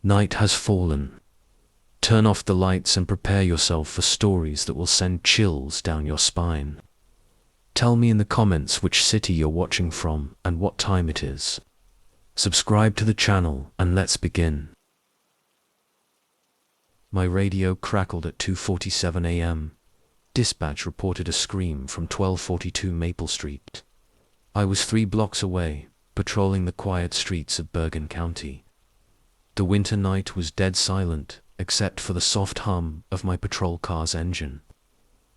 Night has fallen. Turn off the lights and prepare yourself for stories that will send chills down your spine. Tell me in the comments which city you're watching from and what time it is. Subscribe to the channel and let's begin. My radio crackled at 2:47 a.m. Dispatch reported a scream from 1242 Maple Street. I was 3 blocks away, patrolling the quiet streets of Bergen County. The winter night was dead silent, except for the soft hum of my patrol car's engine.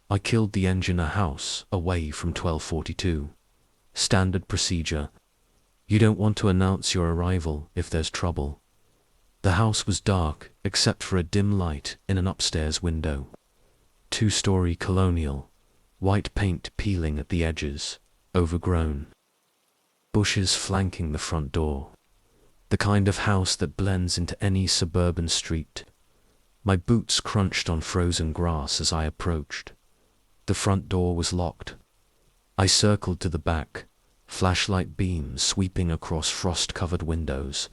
I killed the engine a house away from 1242. Standard procedure. You don't want to announce your arrival if there's trouble. The house was dark, except for a dim light in an upstairs window. 2-story colonial, white paint peeling at the edges, overgrown. Bushes flanking the front door. The kind of house that blends into any suburban street. My boots crunched on frozen grass as I approached. The front door was locked. I circled to the back, flashlight beams sweeping across frost-covered windows.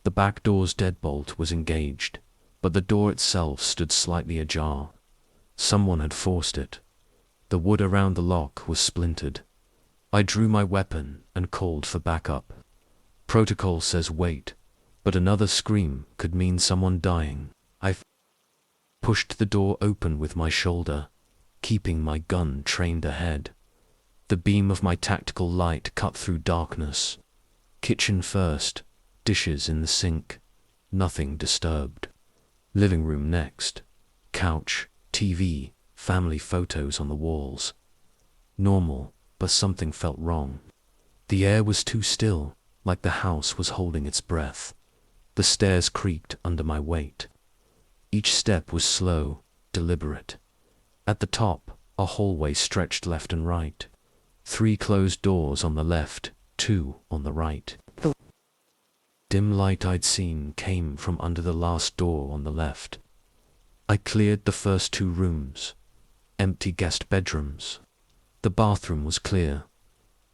The back door's deadbolt was engaged, but the door itself stood slightly ajar. Someone had forced it. The wood around the lock was splintered. I drew my weapon and called for backup. Protocol says wait, but another scream could mean someone dying. I pushed the door open with my shoulder, keeping my gun trained ahead. The beam of my tactical light cut through darkness. Kitchen first, dishes in the sink, nothing disturbed. Living room next, couch, TV, family photos on the walls. Normal, but something felt wrong. The air was too still, like the house was holding its breath. The stairs creaked under my weight. Each step was slow, deliberate. At the top, a hallway stretched left and right. 3 closed doors on the left, 2 on the right. The dim light I'd seen came from under the last door on the left. I cleared the first 2 rooms, empty guest bedrooms. The bathroom was clear.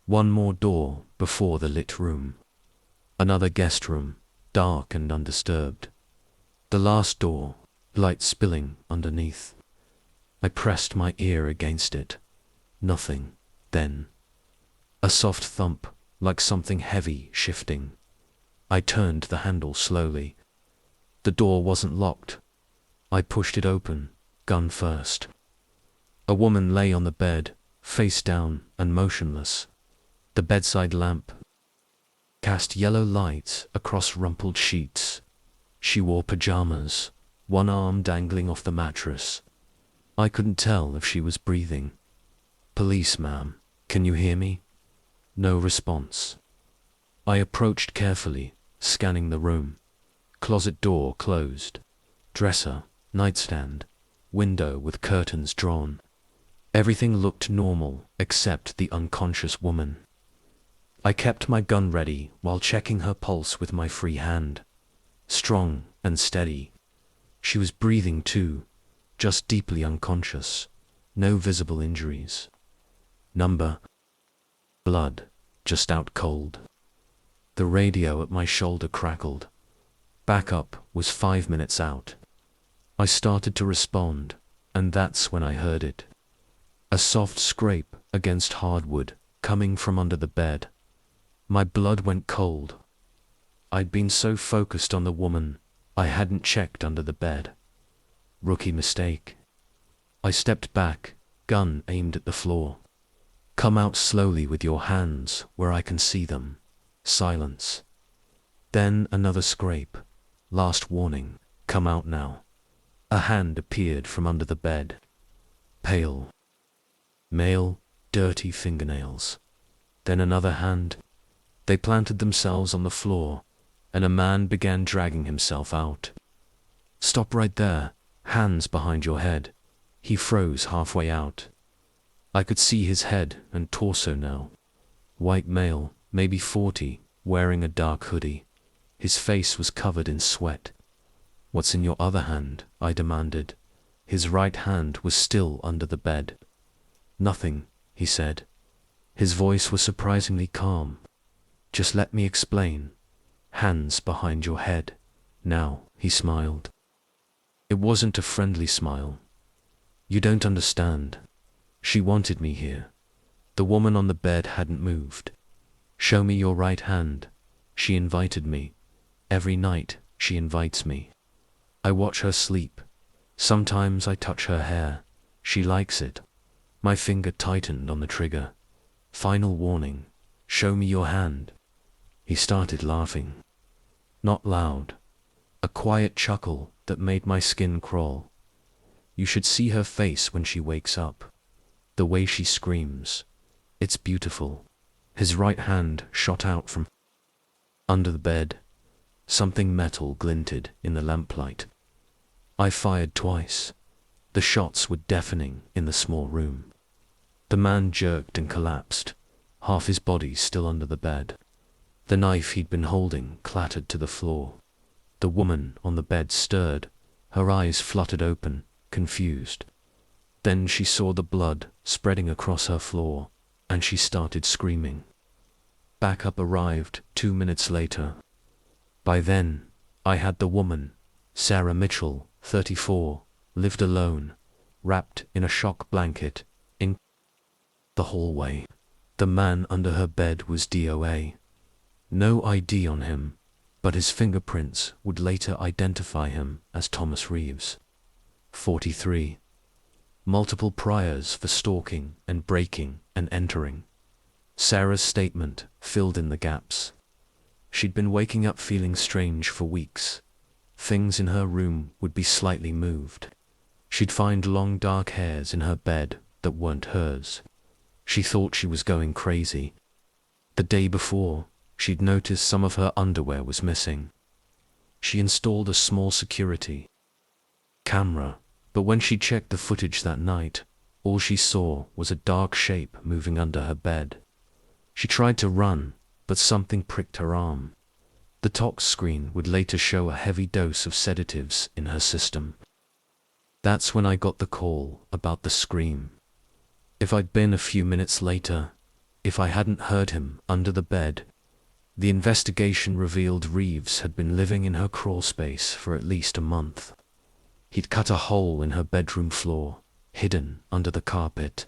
1 more door before the lit room. Another guest room, dark and undisturbed. The last door, light spilling underneath. I pressed my ear against it. Nothing. Then a soft thump, like something heavy shifting. I turned the handle slowly. The door wasn't locked. I pushed it open, gun first. A woman lay on the bed, face down and motionless. The bedside lamp cast yellow light across rumpled sheets. She wore pajamas, 1 arm dangling off the mattress. I couldn't tell if she was breathing. "Police, ma'am, can you hear me?" No response. I approached carefully, scanning the room. Closet door closed. Dresser, nightstand, window with curtains drawn. Everything looked normal except the unconscious woman. I kept my gun ready while checking her pulse with my free hand. Strong and steady. She was breathing too, just deeply unconscious. No visible injuries. Number. Blood, just out cold. The radio at my shoulder crackled. Backup was 5 minutes out. I started to respond, and that's when I heard it. A soft scrape against hardwood, coming from under the bed. My blood went cold. I'd been so focused on the woman, I hadn't checked under the bed. Rookie mistake. I stepped back, gun aimed at the floor. "Come out slowly with your hands where I can see them." Silence. Then another scrape. Last warning, come out now. A hand appeared from under the bed. Pale. Male, dirty fingernails. Then another hand. They planted themselves on the floor, and a man began dragging himself out. "Stop right there, hands behind your head." He froze halfway out. I could see his head and torso now. White male, maybe 40, wearing a dark hoodie. His face was covered in sweat. "What's in your other hand?" I demanded. His right hand was still under the bed. "Nothing," he said. His voice was surprisingly calm. "Just let me explain. Hands behind your head. Now, he smiled. It wasn't a friendly smile. You don't understand. She wanted me here. The woman on the bed hadn't moved. Show me your right hand. She invited me. Every night, she invites me. I watch her sleep. Sometimes I touch her hair. She likes it. My finger tightened on the trigger. Final warning. Show me your hand. He started laughing. Not loud. A quiet chuckle that made my skin crawl. You should see her face when she wakes up. The way she screams. It's beautiful. His right hand shot out from under the bed. Something metal glinted in the lamplight. I fired twice. The shots were deafening in the small room. The man jerked and collapsed, half his body still under the bed. The knife he'd been holding clattered to the floor. The woman on the bed stirred, her eyes fluttered open, confused. Then she saw the blood spreading across her floor, and she started screaming. Backup arrived 2 minutes later. By then, I had the woman, Sarah Mitchell, 34, lived alone, wrapped in a shock blanket, in the hallway. The man under her bed was DOA. No ID on him, but his fingerprints would later identify him as Thomas Reeves. 43. Multiple priors for stalking and breaking and entering. Sarah's statement filled in the gaps. She'd been waking up feeling strange for weeks. Things in her room would be slightly moved. She'd find long dark hairs in her bed that weren't hers. She thought she was going crazy. The day before, she'd noticed some of her underwear was missing. She installed a small security camera, but when she checked the footage that night, all she saw was a dark shape moving under her bed. She tried to run, but something pricked her arm. The tox screen would later show a heavy dose of sedatives in her system. That's when I got the call about the scream. If I'd been a few minutes later, if I hadn't heard him under the bed, the investigation revealed Reeves had been living in her crawl space for at least a month. He'd cut a hole in her bedroom floor, hidden under the carpet.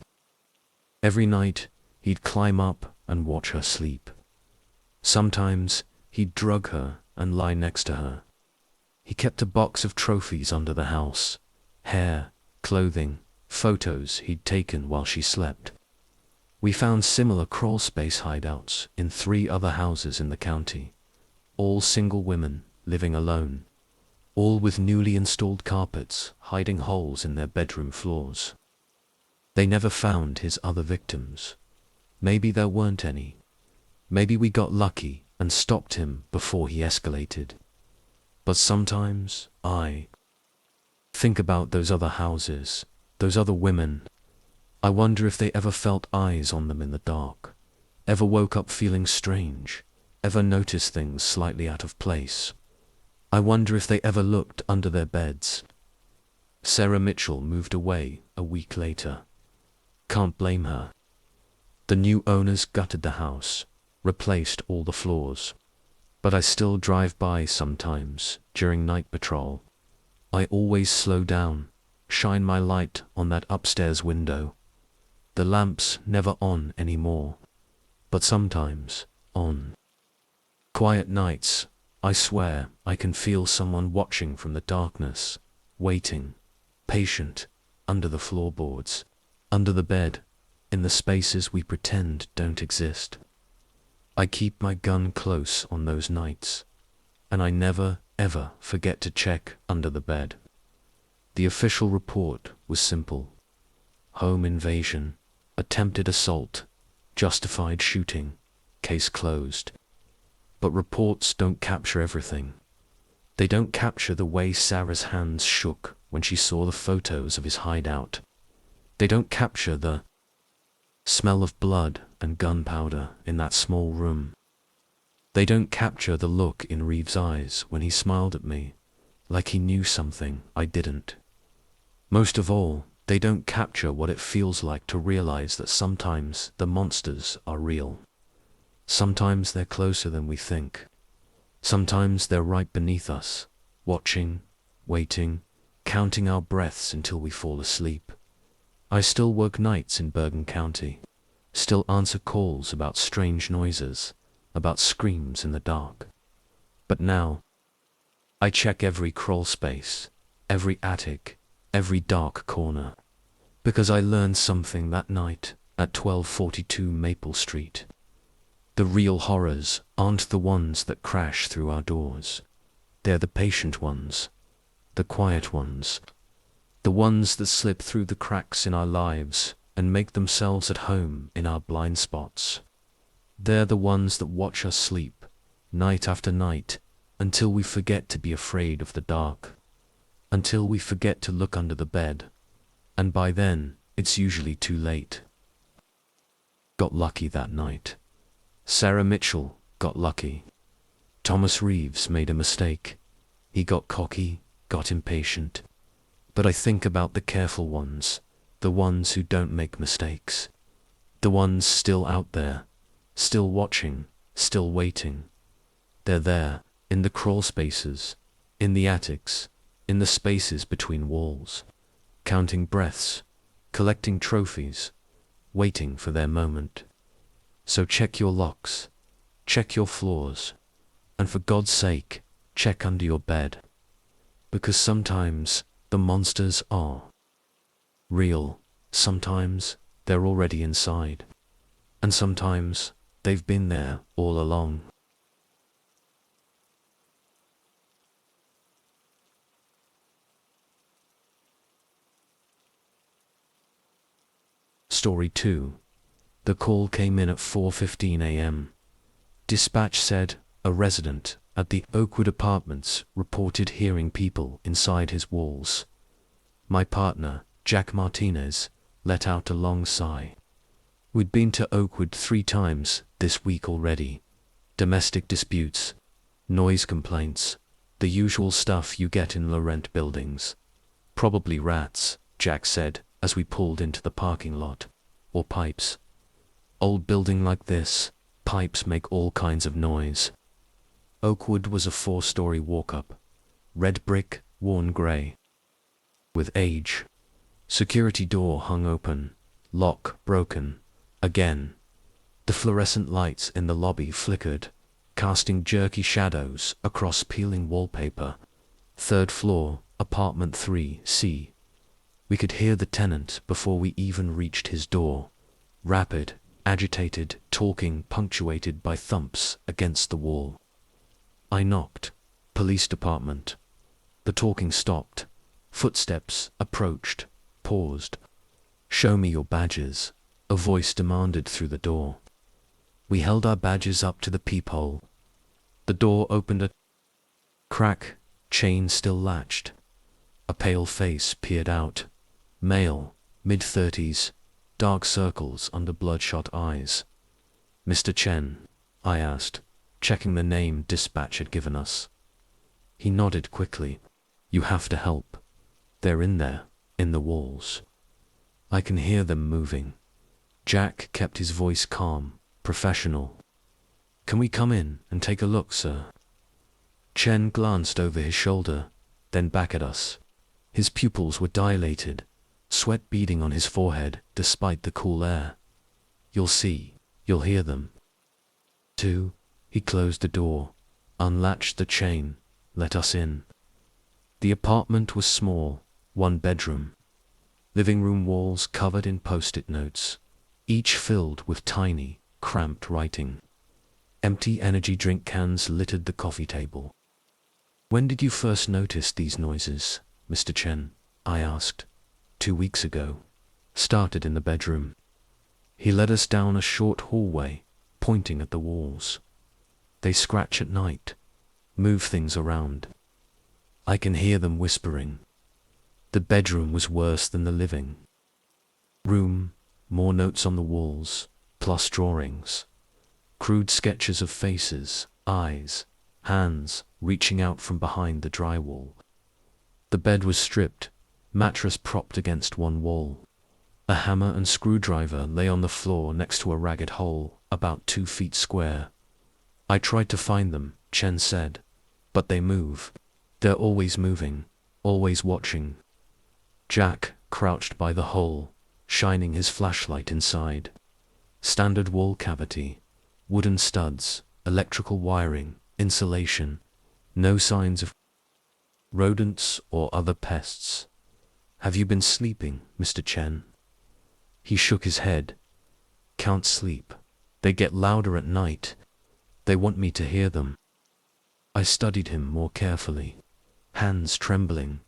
Every night, he'd climb up and watch her sleep. Sometimes, he'd drug her and lie next to her. He kept a box of trophies under the house: hair, clothing, photos he'd taken while she slept. We found similar crawl space hideouts in 3 other houses in the county. All single women living alone. All with newly installed carpets hiding holes in their bedroom floors. They never found his other victims. Maybe there weren't any. Maybe we got lucky and stopped him before he escalated. But sometimes I think about those other houses, those other women. I wonder if they ever felt eyes on them in the dark, ever woke up feeling strange, ever noticed things slightly out of place. I wonder if they ever looked under their beds. Sarah Mitchell moved away a week later. Can't blame her. The new owners gutted the house, replaced all the floors. But I still drive by sometimes during night patrol. I always slow down, shine my light on that upstairs window. The lamp's never on anymore, but sometimes on. Quiet nights, I swear I can feel someone watching from the darkness, waiting, patient, under the floorboards, under the bed, in the spaces we pretend don't exist. I keep my gun close on those nights, and I never, ever forget to check under the bed. The official report was simple: home invasion, attempted assault, justified shooting, case closed. But reports don't capture everything. They don't capture the way Sarah's hands shook when she saw the photos of his hideout. They don't capture the smell of blood and gunpowder in that small room. They don't capture the look in Reeves' eyes when he smiled at me, like he knew something I didn't. Most of all, they don't capture what it feels like to realize that sometimes the monsters are real. Sometimes they're closer than we think. Sometimes they're right beneath us, watching, waiting, counting our breaths until we fall asleep. I still work nights in Bergen County, still answer calls about strange noises, about screams in the dark. But now, I check every crawl space, every attic, every dark corner, because I learned something that night at 1242 Maple Street. The real horrors aren't the ones that crash through our doors. They're the patient ones, the quiet ones, the ones that slip through the cracks in our lives and make themselves at home in our blind spots. They're the ones that watch us sleep, night after night, until we forget to be afraid of the dark, until we forget to look under the bed, and by then, it's usually too late. Got lucky that night. Sarah Mitchell got lucky. Thomas Reeves made a mistake. He got cocky, got impatient. But I think about the careful ones, the ones who don't make mistakes, the ones still out there, still watching, still waiting. They're there, in the crawl spaces, in the attics, in the spaces between walls, counting breaths, collecting trophies, waiting for their moment. So check your locks, check your floors, and for God's sake, check under your bed. Because sometimes the monsters are real, sometimes they're already inside, and sometimes they've been there all along. Story 2. The call came in at 4:15 a.m. Dispatch said a resident at the Oakwood Apartments reported hearing people inside his walls. My partner, Jack Martinez, let out a long sigh. We'd been to Oakwood 3 times this week already. Domestic disputes, noise complaints, the usual stuff you get in low-rent buildings. Probably rats, Jack said as we pulled into the parking lot. Or pipes. Old building like this, pipes make all kinds of noise. Oakwood was a 4-story walk-up. Red brick, worn grey. With age. Security door hung open. Lock broken. Again. The fluorescent lights in the lobby flickered, casting jerky shadows across peeling wallpaper. 3rd floor, apartment 3C. We could hear the tenant before we even reached his door. Rapid, agitated, talking punctuated by thumps against the wall. I knocked. Police department. The talking stopped. Footsteps approached, paused. Show me your badges, a voice demanded through the door. We held our badges up to the peephole. The door opened a crack, chain still latched. A pale face peered out. Male, mid-30s, dark circles under bloodshot eyes. Mr. Chen, I asked, checking the name dispatch had given us. He nodded quickly. You have to help. They're in there, in the walls. I can hear them moving. Jack kept his voice calm, professional. Can we come in and take a look, sir? Chen glanced over his shoulder, then back at us. His pupils were dilated, sweat beading on his forehead despite the cool air. You'll see, you'll hear them. 2. He closed the door, unlatched the chain, let us in. The apartment was small, 1 bedroom. Living room walls covered in post-it notes, each filled with tiny, cramped writing. Empty energy drink cans littered the coffee table. When did you first notice these noises, Mr. Chen? I asked. 2 weeks ago. Started in the bedroom. He led us down a short hallway, pointing at the walls. They scratch at night, move things around. I can hear them whispering. The bedroom was worse than the living room, more notes on the walls, plus drawings. Crude sketches of faces, eyes, hands reaching out from behind the drywall. The bed was stripped, mattress propped against one wall. A hammer and screwdriver lay on the floor next to a ragged hole, about 2 feet square. I tried to find them, Chen said, but they move. They're always moving, always watching. Jack crouched by the hole, shining his flashlight inside. Standard wall cavity, wooden studs, electrical wiring, insulation. No signs of rodents or other pests. Have you been sleeping, Mr. Chen? He shook his head. Can't sleep. They get louder at night. They want me to hear them. I studied him more carefully. Hands trembling,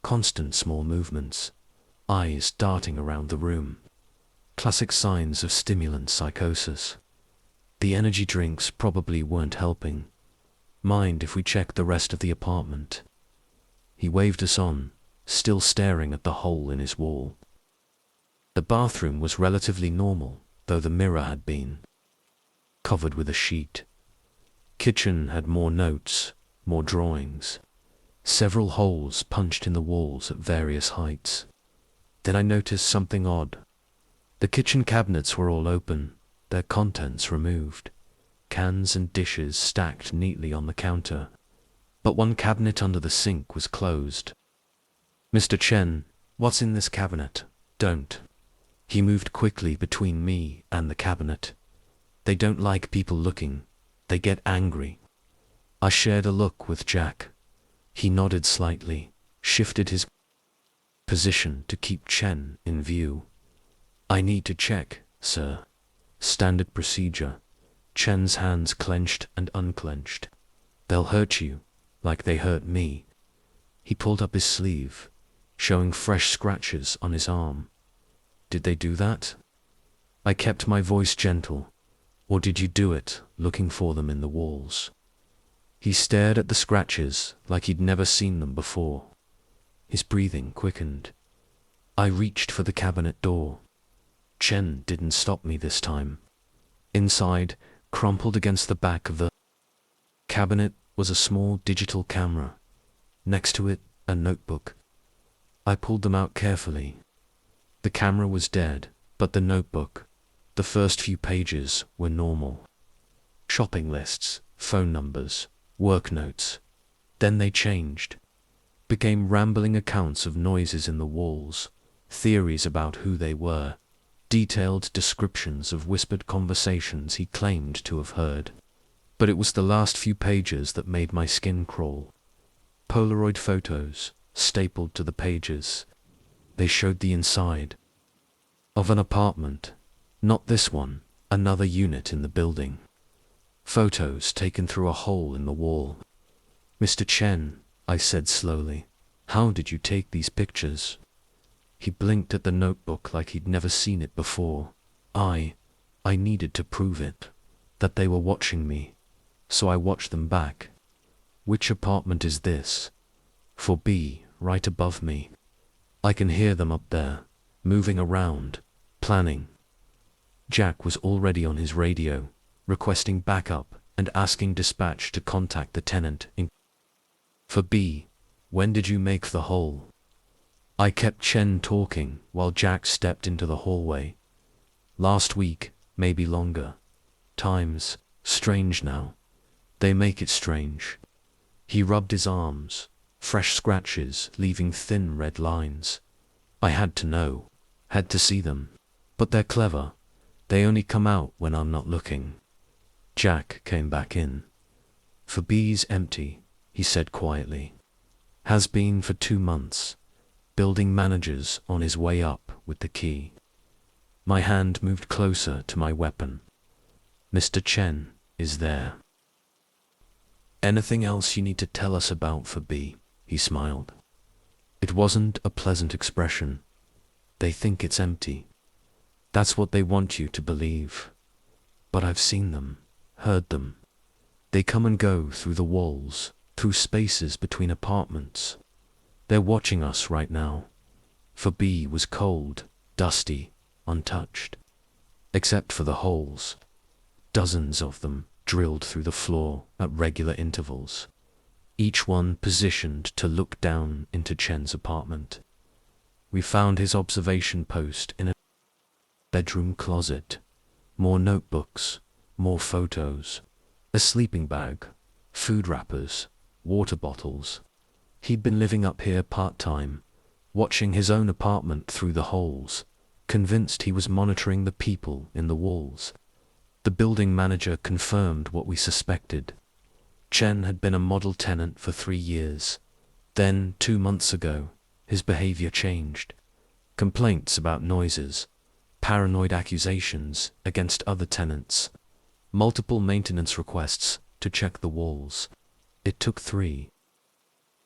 constant small movements, eyes darting around the room. Classic signs of stimulant psychosis. The energy drinks probably weren't helping. Mind if we check the rest of the apartment? He waved us on, still staring at the hole in his wall. The bathroom was relatively normal, though the mirror had been covered with a sheet. Kitchen had more notes, more drawings. Several holes punched in the walls at various heights. Then I noticed something odd. The kitchen cabinets were all open, their contents removed. Cans and dishes stacked neatly on the counter. But one cabinet under the sink was closed. Mr. Chen, what's in this cabinet? Don't. He moved quickly between me and the cabinet. They don't like people looking. They get angry. I shared a look with Jack. He nodded slightly, shifted his position to keep Chen in view. I need to check, sir. Standard procedure. Chen's hands clenched and unclenched. They'll hurt you, like they hurt me. He pulled up his sleeve, showing fresh scratches on his arm. Did they do that? I kept my voice gentle. Or did you do it, looking for them in the walls? He stared at the scratches like he'd never seen them before. His breathing quickened. I reached for the cabinet door. Chen didn't stop me this time. Inside, crumpled against the back of the cabinet, was a small digital camera. Next to it, a notebook. I pulled them out carefully. The camera was dead, but the notebook, the first few pages, were normal. Shopping lists, phone numbers, work notes. Then they changed. Became rambling accounts of noises in the walls, theories about who they were, detailed descriptions of whispered conversations he claimed to have heard. But it was the last few pages that made my skin crawl. Polaroid photos, stapled to the pages. They showed the inside of an apartment. Not this one, another unit in the building. Photos taken through a hole in the wall. Mr. Chen, I said slowly, how did you take these pictures? He blinked at the notebook like he'd never seen it before. I needed to prove it, that they were watching me. So I watched them back. Which apartment is this? For B, right above me. I can hear them up there, moving around, planning. Jack was already on his radio, requesting backup and asking dispatch to contact the tenant in. For B, when did you make the hole? I kept Chen talking while Jack stepped into the hallway. Last week, maybe longer. Times, strange now. They make it strange. He rubbed his arms, fresh scratches leaving thin red lines. I had to know, had to see them. But they're clever. They only come out when I'm not looking. Jack came back in. For B's empty, he said quietly. Has been for 2 months. Building manager's on his way up with the key. My hand moved closer to my weapon. Mr. Chen is there. Anything else you need to tell us about for B? He smiled. It wasn't a pleasant expression. They think it's empty. That's what they want you to believe. But I've seen them, heard them. They come and go through the walls, through spaces between apartments. They're watching us right now. For B was cold, dusty, untouched. Except for the holes. Dozens of them drilled through the floor at regular intervals. Each one positioned to look down into Chen's apartment. We found his observation post in a bedroom closet. More notebooks, more photos, a sleeping bag, food wrappers, water bottles. He'd been living up here part-time, watching his own apartment through the holes, convinced he was monitoring the people in the walls. The building manager confirmed what we suspected. Chen had been a model tenant for 3 years. Then, 2 months ago, his behavior changed. Complaints about noises, paranoid accusations against other tenants, multiple maintenance requests to check the walls. It took 3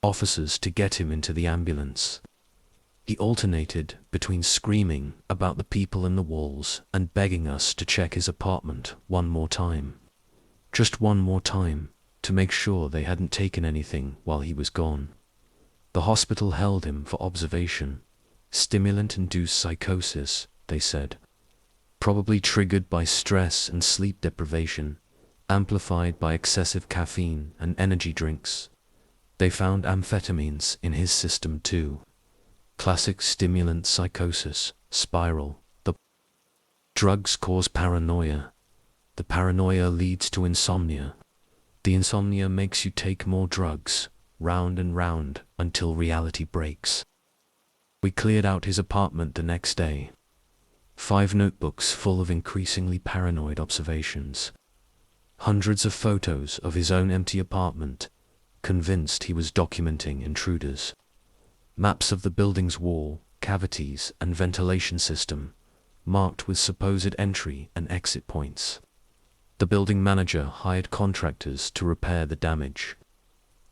officers to get him into the ambulance. He alternated between screaming about the people in the walls and begging us to check his apartment one more time. Just one more time, to make sure they hadn't taken anything while he was gone. The hospital held him for observation. Stimulant-induced psychosis, they said. Probably triggered by stress and sleep deprivation, amplified by excessive caffeine and energy drinks. They found amphetamines in his system too. Classic stimulant psychosis, spiral. The drugs cause paranoia. The paranoia leads to insomnia. The insomnia makes you take more drugs, round and round, until reality breaks. We cleared out his apartment the next day. 5 notebooks full of increasingly paranoid observations. Hundreds of photos of his own empty apartment, convinced he was documenting intruders. Maps of the building's wall, cavities, and ventilation system, marked with supposed entry and exit points. The building manager hired contractors to repair the damage.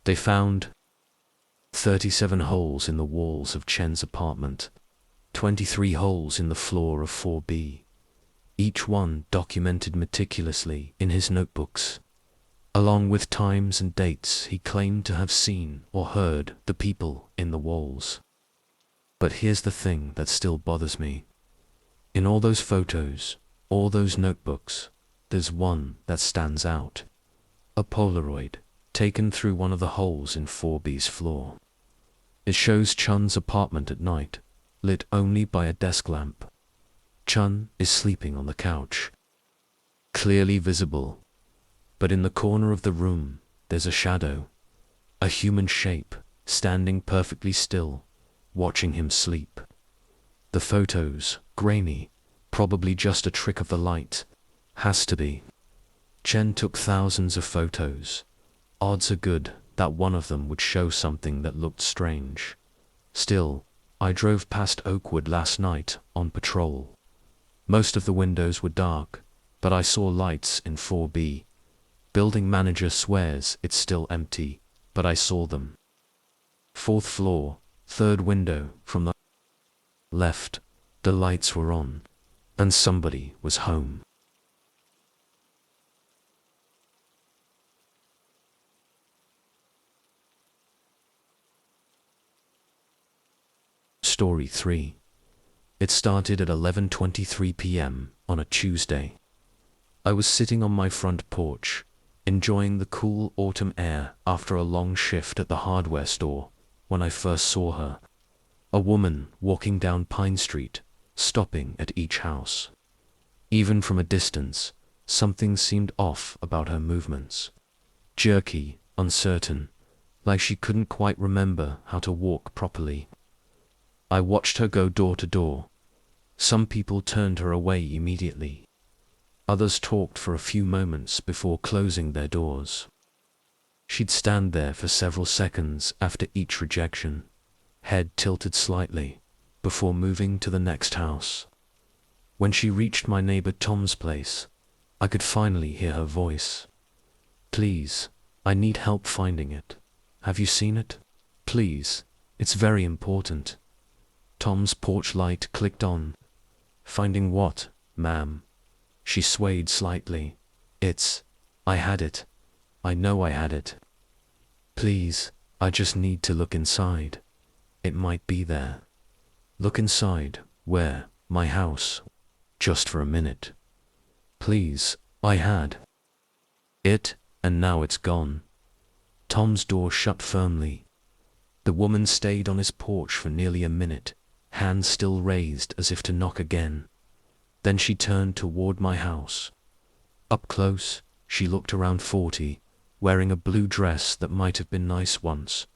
They found 37 holes in the walls of Chen's apartment, 23 holes in the floor of 4B, each one documented meticulously in his notebooks, along with times and dates he claimed to have seen or heard the people in the walls. But here's the thing that still bothers me. In all those photos, all those notebooks, there's one that stands out. A Polaroid, taken through one of the holes in 4B's floor. It shows Chun's apartment at night, lit only by a desk lamp. Chun is sleeping on the couch. Clearly visible. But in the corner of the room, there's a shadow. A human shape, standing perfectly still, watching him sleep. The photos, grainy, probably just a trick of the light. Has to be. Chen took thousands of photos. Odds are good that one of them would show something that looked strange. Still, I drove past Oakwood last night on patrol. Most of the windows were dark, but I saw lights in 4B. Building manager swears it's still empty, but I saw them. 4th floor, 3rd window from the left, the lights were on, and somebody was home. Story 3. It started at 11:23 p.m. on a Tuesday. I was sitting on my front porch, enjoying the cool autumn air after a long shift at the hardware store, when I first saw her. A woman walking down Pine Street, stopping at each house. Even from a distance, something seemed off about her movements. Jerky, uncertain, like she couldn't quite remember how to walk properly. I watched her go door to door. Some people turned her away immediately. Others talked for a few moments before closing their doors. She'd stand there for several seconds after each rejection, head tilted slightly, before moving to the next house. When she reached my neighbor Tom's place, I could finally hear her voice. "Please, I need help finding it. Have you seen it? Please, it's very important." Tom's porch light clicked on. "Finding what, ma'am?" She swayed slightly. I had it. I know I had it. Please, I just need to look inside. It might be there." "Look inside, where? My house?" "Just for a minute." "Please, I had it, and now it's gone." Tom's door shut firmly. The woman stayed on his porch for nearly a minute, hands still raised as if to knock again. Then she turned toward my house. Up close, she looked around 40, wearing a blue dress that might have been nice once,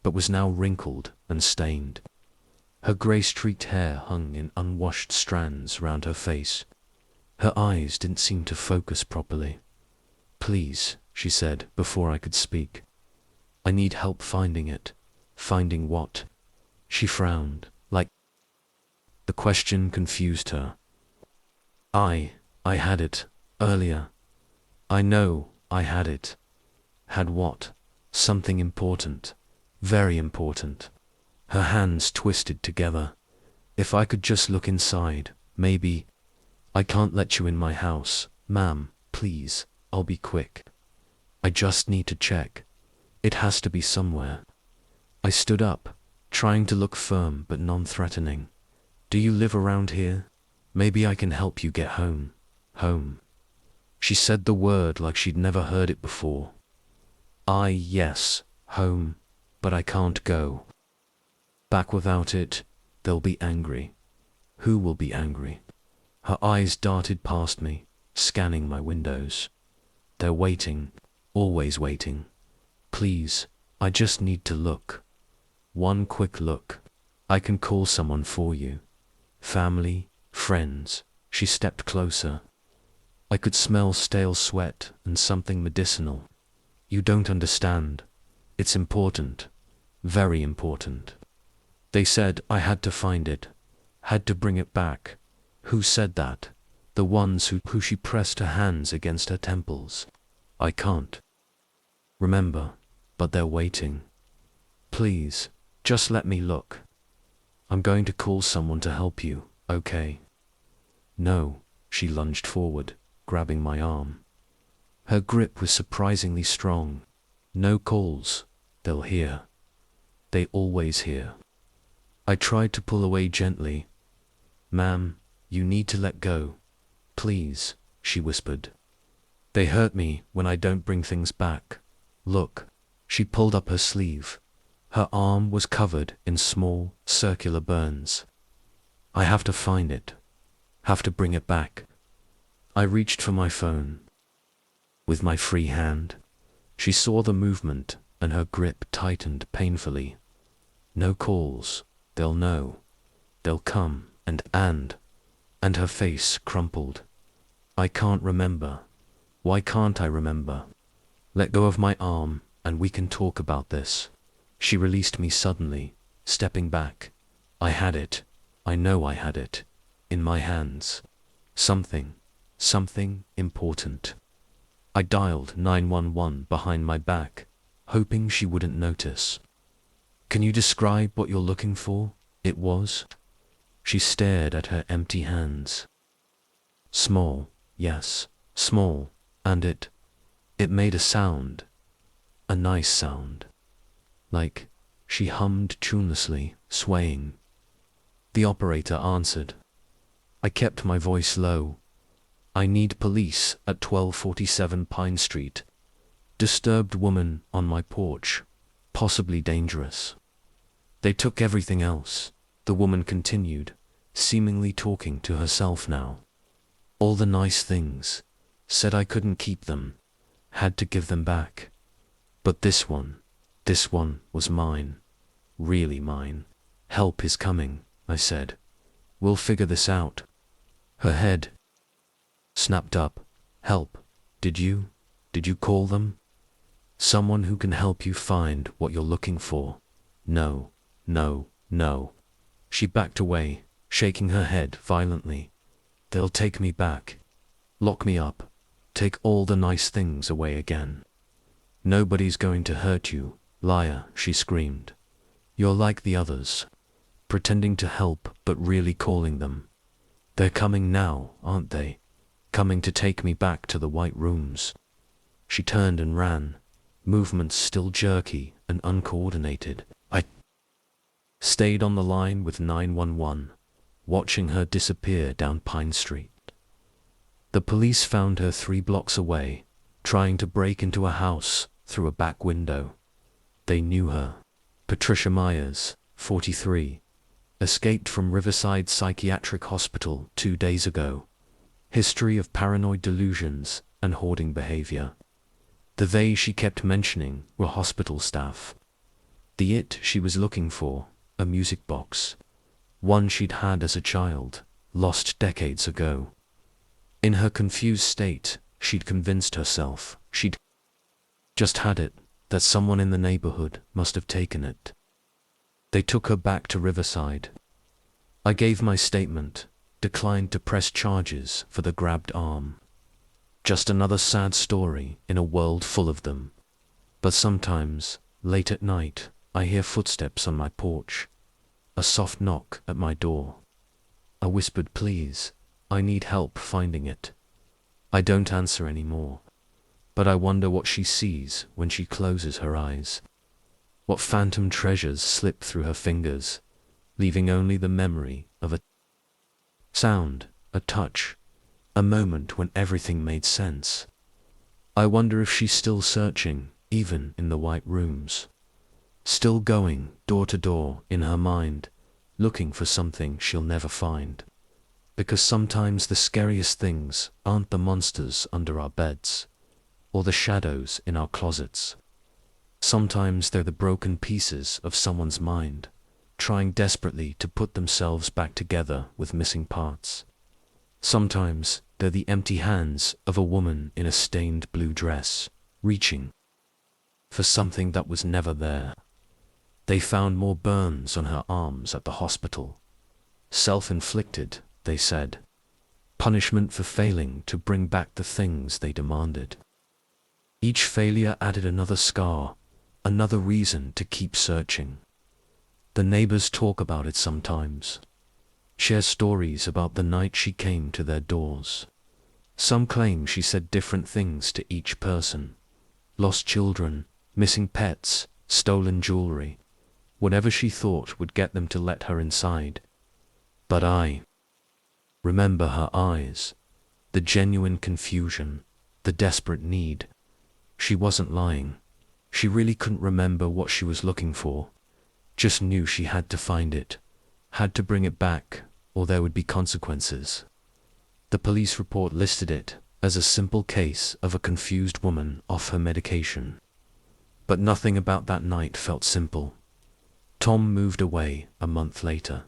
but was now wrinkled and stained. Her grey-streaked hair hung in unwashed strands round her face. Her eyes didn't seem to focus properly. "Please," she said before I could speak. "I need help finding it." "Finding what?" She frowned, like the question confused her. I had it, earlier. I know I had it." "Had what?" "Something important. Very important." Her hands twisted together. "If I could just look inside, maybe." "I can't let you in my house, ma'am, please. I'll be quick. I just need to check. It has to be somewhere." I stood up, trying to look firm but non-threatening. "Do you live around here? Maybe I can help you get home." "Home?" She said the word like she'd never heard it before. Yes, home, but I can't go. Back without it, they'll be angry." "Who will be angry?" Her eyes darted past me, scanning my windows. "They're waiting, always waiting. Please, I just need to look. One quick look. I can call someone for you. Family, friends." She stepped closer. I could smell stale sweat and something medicinal. "You don't understand. It's important. Very important. They said I had to find it. Had to bring it back." "Who said that?" "The ones who." She pressed her hands against her temples. "I can't remember, but they're waiting. Please, just let me look. I'm going to call someone to help you, okay?" "No." She lunged forward, grabbing my arm. Her grip was surprisingly strong. "No calls. They'll hear. They always hear." I tried to pull away gently. "Ma'am, you need to let go. Please," she whispered. "They hurt me when I don't bring things back. Look." She pulled up her sleeve. Her arm was covered in small, circular burns. "I have to find it. Have to bring it back." I reached for my phone. With my free hand, she saw the movement and her grip tightened painfully. "No calls. They'll know. They'll come and her face crumpled. "I can't remember." "Why can't I remember?" "Let go of my arm and we can talk about this." She released me suddenly, stepping back. I had it. I know I had it. In my hands. Something important. I dialed 911 behind my back, hoping she wouldn't notice. "Can you describe what you're looking for?" it was. She stared at her empty hands. "Small, yes, small, and it made a sound. A nice sound. Like," she hummed tunelessly, swaying. The operator answered. I kept my voice low. "I need police at 1247 Pine Street. Disturbed woman on my porch. Possibly dangerous." "They took everything else," the woman continued, seemingly talking to herself now. "All the nice things. Said I couldn't keep them. Had to give them back. But this one was mine. Really mine." "Help is coming," I said. "We'll figure this out." Her head snapped up. "Help? Did you call them? Someone who can help you find what you're looking for?" No. She backed away, shaking her head violently. "They'll take me back. Lock me up. Take all the nice things away again. Nobody's going to hurt you, liar," she screamed. "You're like the others. Pretending to help but really calling them. They're coming now, aren't they? Coming to take me back to the White Rooms." She turned and ran, movements still jerky and uncoordinated. I stayed on the line with 911, watching her disappear down Pine Street. The police found her 3 blocks away, trying to break into a house through a back window. They knew her. Patricia Myers, 43. Escaped from Riverside Psychiatric Hospital 2 days ago. History of paranoid delusions and hoarding behavior. The they she kept mentioning were hospital staff. The it she was looking for, a music box. One she'd had as a child, lost decades ago. In her confused state, she'd convinced herself she'd just had it, that someone in the neighborhood must have taken it. They took her back to Riverside. I gave my statement, declined to press charges for the grabbed arm. Just another sad story in a world full of them. But sometimes, late at night, I hear footsteps on my porch. A soft knock at my door. A whispered please, I need help finding it. I don't answer anymore. But I wonder what she sees when she closes her eyes. What phantom treasures slip through her fingers, leaving only the memory of a sound, a touch, a moment when everything made sense. I wonder if she's still searching, even in the white rooms. Still going door to door in her mind, looking for something she'll never find. Because sometimes the scariest things aren't the monsters under our beds, or the shadows in our closets. Sometimes they're the broken pieces of someone's mind, trying desperately to put themselves back together with missing parts. Sometimes they're the empty hands of a woman in a stained blue dress, reaching for something that was never there. They found more burns on her arms at the hospital. Self-inflicted, they said. Punishment for failing to bring back the things they demanded. Each failure added another scar, another reason to keep searching. The neighbors talk about it sometimes. Share stories about the night she came to their doors. Some claim she said different things to each person. Lost children, missing pets, stolen jewelry. Whatever she thought would get them to let her inside. But I remember her eyes, the genuine confusion, the desperate need. She wasn't lying. She really couldn't remember what she was looking for. Just knew she had to find it, had to bring it back, or there would be consequences. The police report listed it as a simple case of a confused woman off her medication. But nothing about that night felt simple. Tom moved away a month later.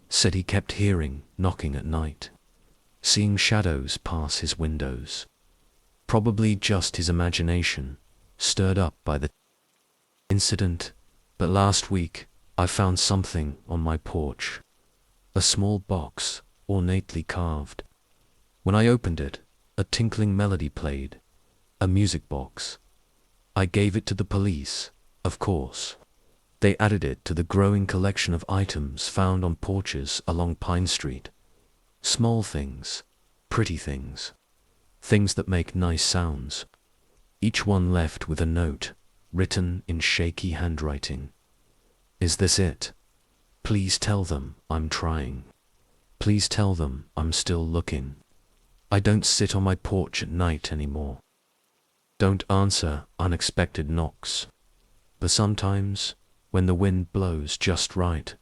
Said he kept hearing knocking at night, seeing shadows pass his windows. Probably just his imagination, stirred up by the incident. But last week, I found something on my porch. A small box, ornately carved. When I opened it, a tinkling melody played. A music box. I gave it to the police, of course. They added it to the growing collection of items found on porches along Pine Street. Small things, pretty things, things that make nice sounds. Each one left with a note, written in shaky handwriting. Is this it? Please tell them I'm trying. Please tell them I'm still looking. I don't sit on my porch at night anymore. Don't answer unexpected knocks. But sometimes, when the wind blows just right,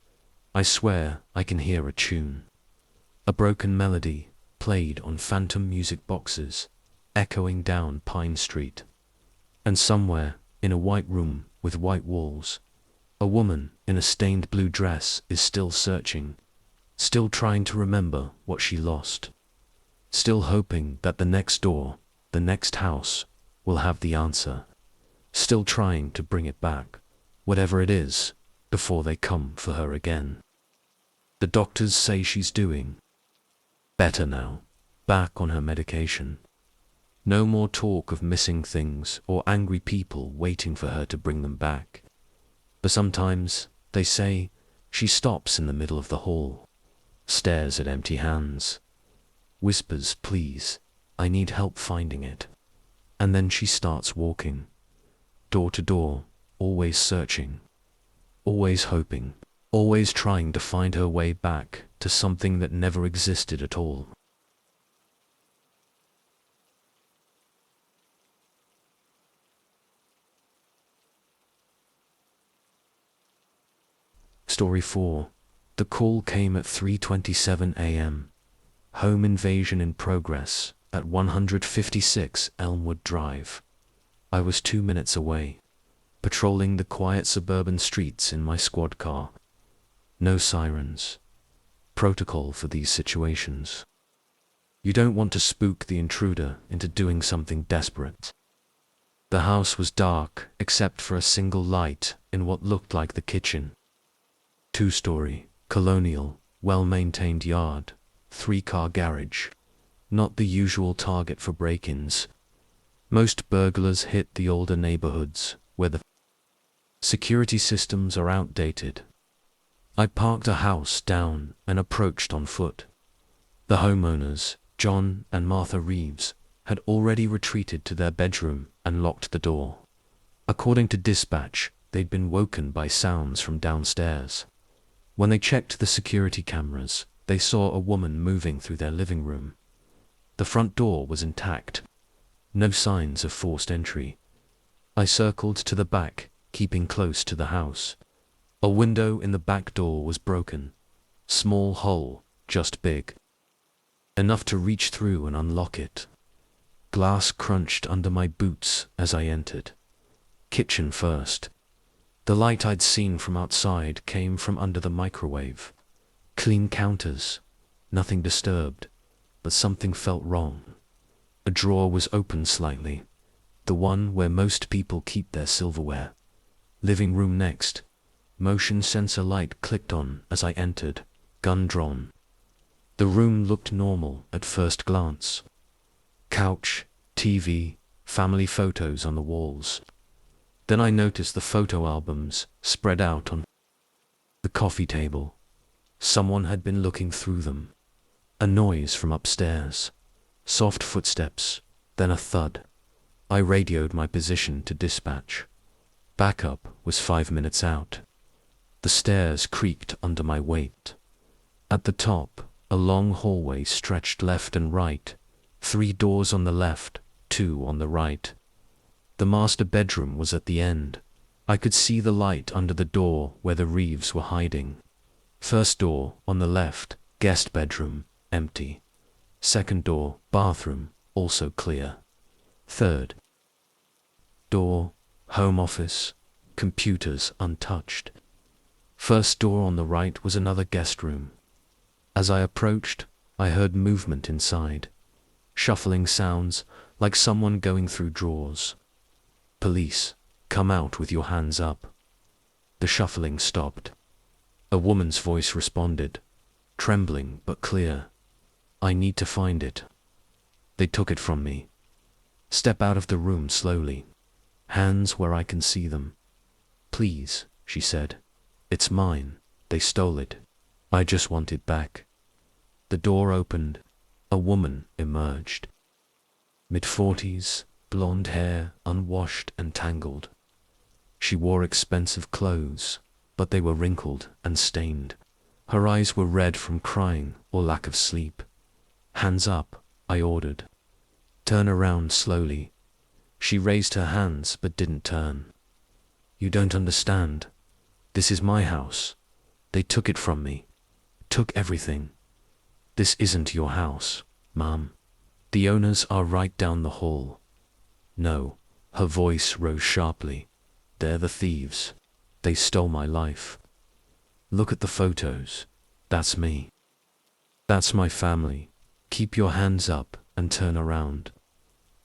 I swear I can hear a tune. A broken melody, played on phantom music boxes, echoing down Pine Street. And somewhere, in a white room with white walls, a woman in a stained blue dress is still searching, still trying to remember what she lost, still hoping that the next door, the next house, will have the answer, still trying to bring it back, whatever it is, before they come for her again. The doctors say she's doing better now, back on her medication. No more talk of missing things or angry people waiting for her to bring them back. But sometimes, they say, she stops in the middle of the hall, stares at empty hands, whispers, please, I need help finding it. And then she starts walking, door to door, always searching, always hoping, always trying to find her way back to something that never existed at all. Story 4. The call came at 3:27 a.m. Home invasion in progress at 156 Elmwood Drive. I was 2 minutes away. patrolling the quiet suburban streets in my squad car. No sirens. Protocol for these situations. You don't want to spook the intruder into doing something desperate. The house was dark, except for a single light in what looked like the kitchen. 2-story, colonial, well-maintained yard, 3-car garage. Not the usual target for break-ins. Most burglars hit the older neighborhoods, where the security systems are outdated. I parked a house down and approached on foot. The homeowners, John and Martha Reeves, had already retreated to their bedroom and locked the door. According to dispatch, they'd been woken by sounds from downstairs. When they checked the security cameras, they saw a woman moving through their living room. The front door was intact. No signs of forced entry. I circled to the back, keeping close to the house. A window in the back door was broken. Small hole, just big enough to reach through and unlock it. Glass crunched under my boots as I entered. Kitchen first. The light I'd seen from outside came from under the microwave. Clean counters. Nothing disturbed, but something felt wrong. A drawer was open slightly. The one where most people keep their silverware. Living room next. Motion sensor light clicked on as I entered, gun drawn. The room looked normal at first glance. Couch, TV, family photos on the walls. Then I noticed the photo albums spread out on the coffee table. Someone had been looking through them. A noise from upstairs. Soft footsteps, then a thud. I radioed my position to dispatch. Backup was 5 minutes out. The stairs creaked under my weight. At the top, a long hallway stretched left and right. 3 doors on the left, 2 on the right. The master bedroom was at the end. I could see the light under the door where the Reeves were hiding. First door, on the left, guest bedroom, empty. Second door, bathroom, also clear. Third door, home office, computers untouched. First door on the right was another guest room. As I approached, I heard movement inside. Shuffling sounds, like someone going through drawers. Police, come out with your hands up. The shuffling stopped. A woman's voice responded, trembling but clear. I need to find it. They took it from me. Step out of the room slowly. Hands where I can see them. Please, she said. It's mine. They stole it. I just want it back. The door opened. A woman emerged. Mid-40s, blonde hair, unwashed and tangled. She wore expensive clothes, but they were wrinkled and stained. Her eyes were red from crying or lack of sleep. Hands up, I ordered. Turn around slowly. She raised her hands but didn't turn. You don't understand. This is my house. They took it from me. Took everything. This isn't your house, Mom. The owners are right down the hall. No, her voice rose sharply. They're the thieves. They stole my life. Look at the photos. That's me. That's my family. Keep your hands up and turn around.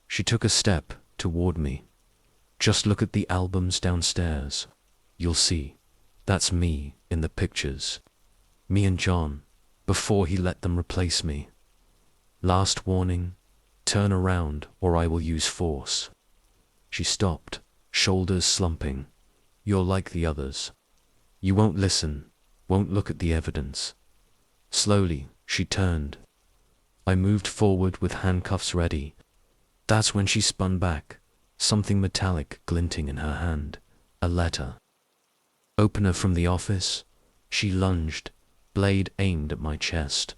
She took a step toward me. Just look at the albums downstairs. You'll see. That's me in the pictures. Me and John, before he let them replace me. Last warning, turn around or I will use force. She stopped, shoulders slumping. You're like the others. You won't listen, won't look at the evidence. Slowly, she turned. I moved forward with handcuffs ready. That's when she spun back, something metallic glinting in her hand. A letter. Opener from the office. She lunged, blade aimed at my chest.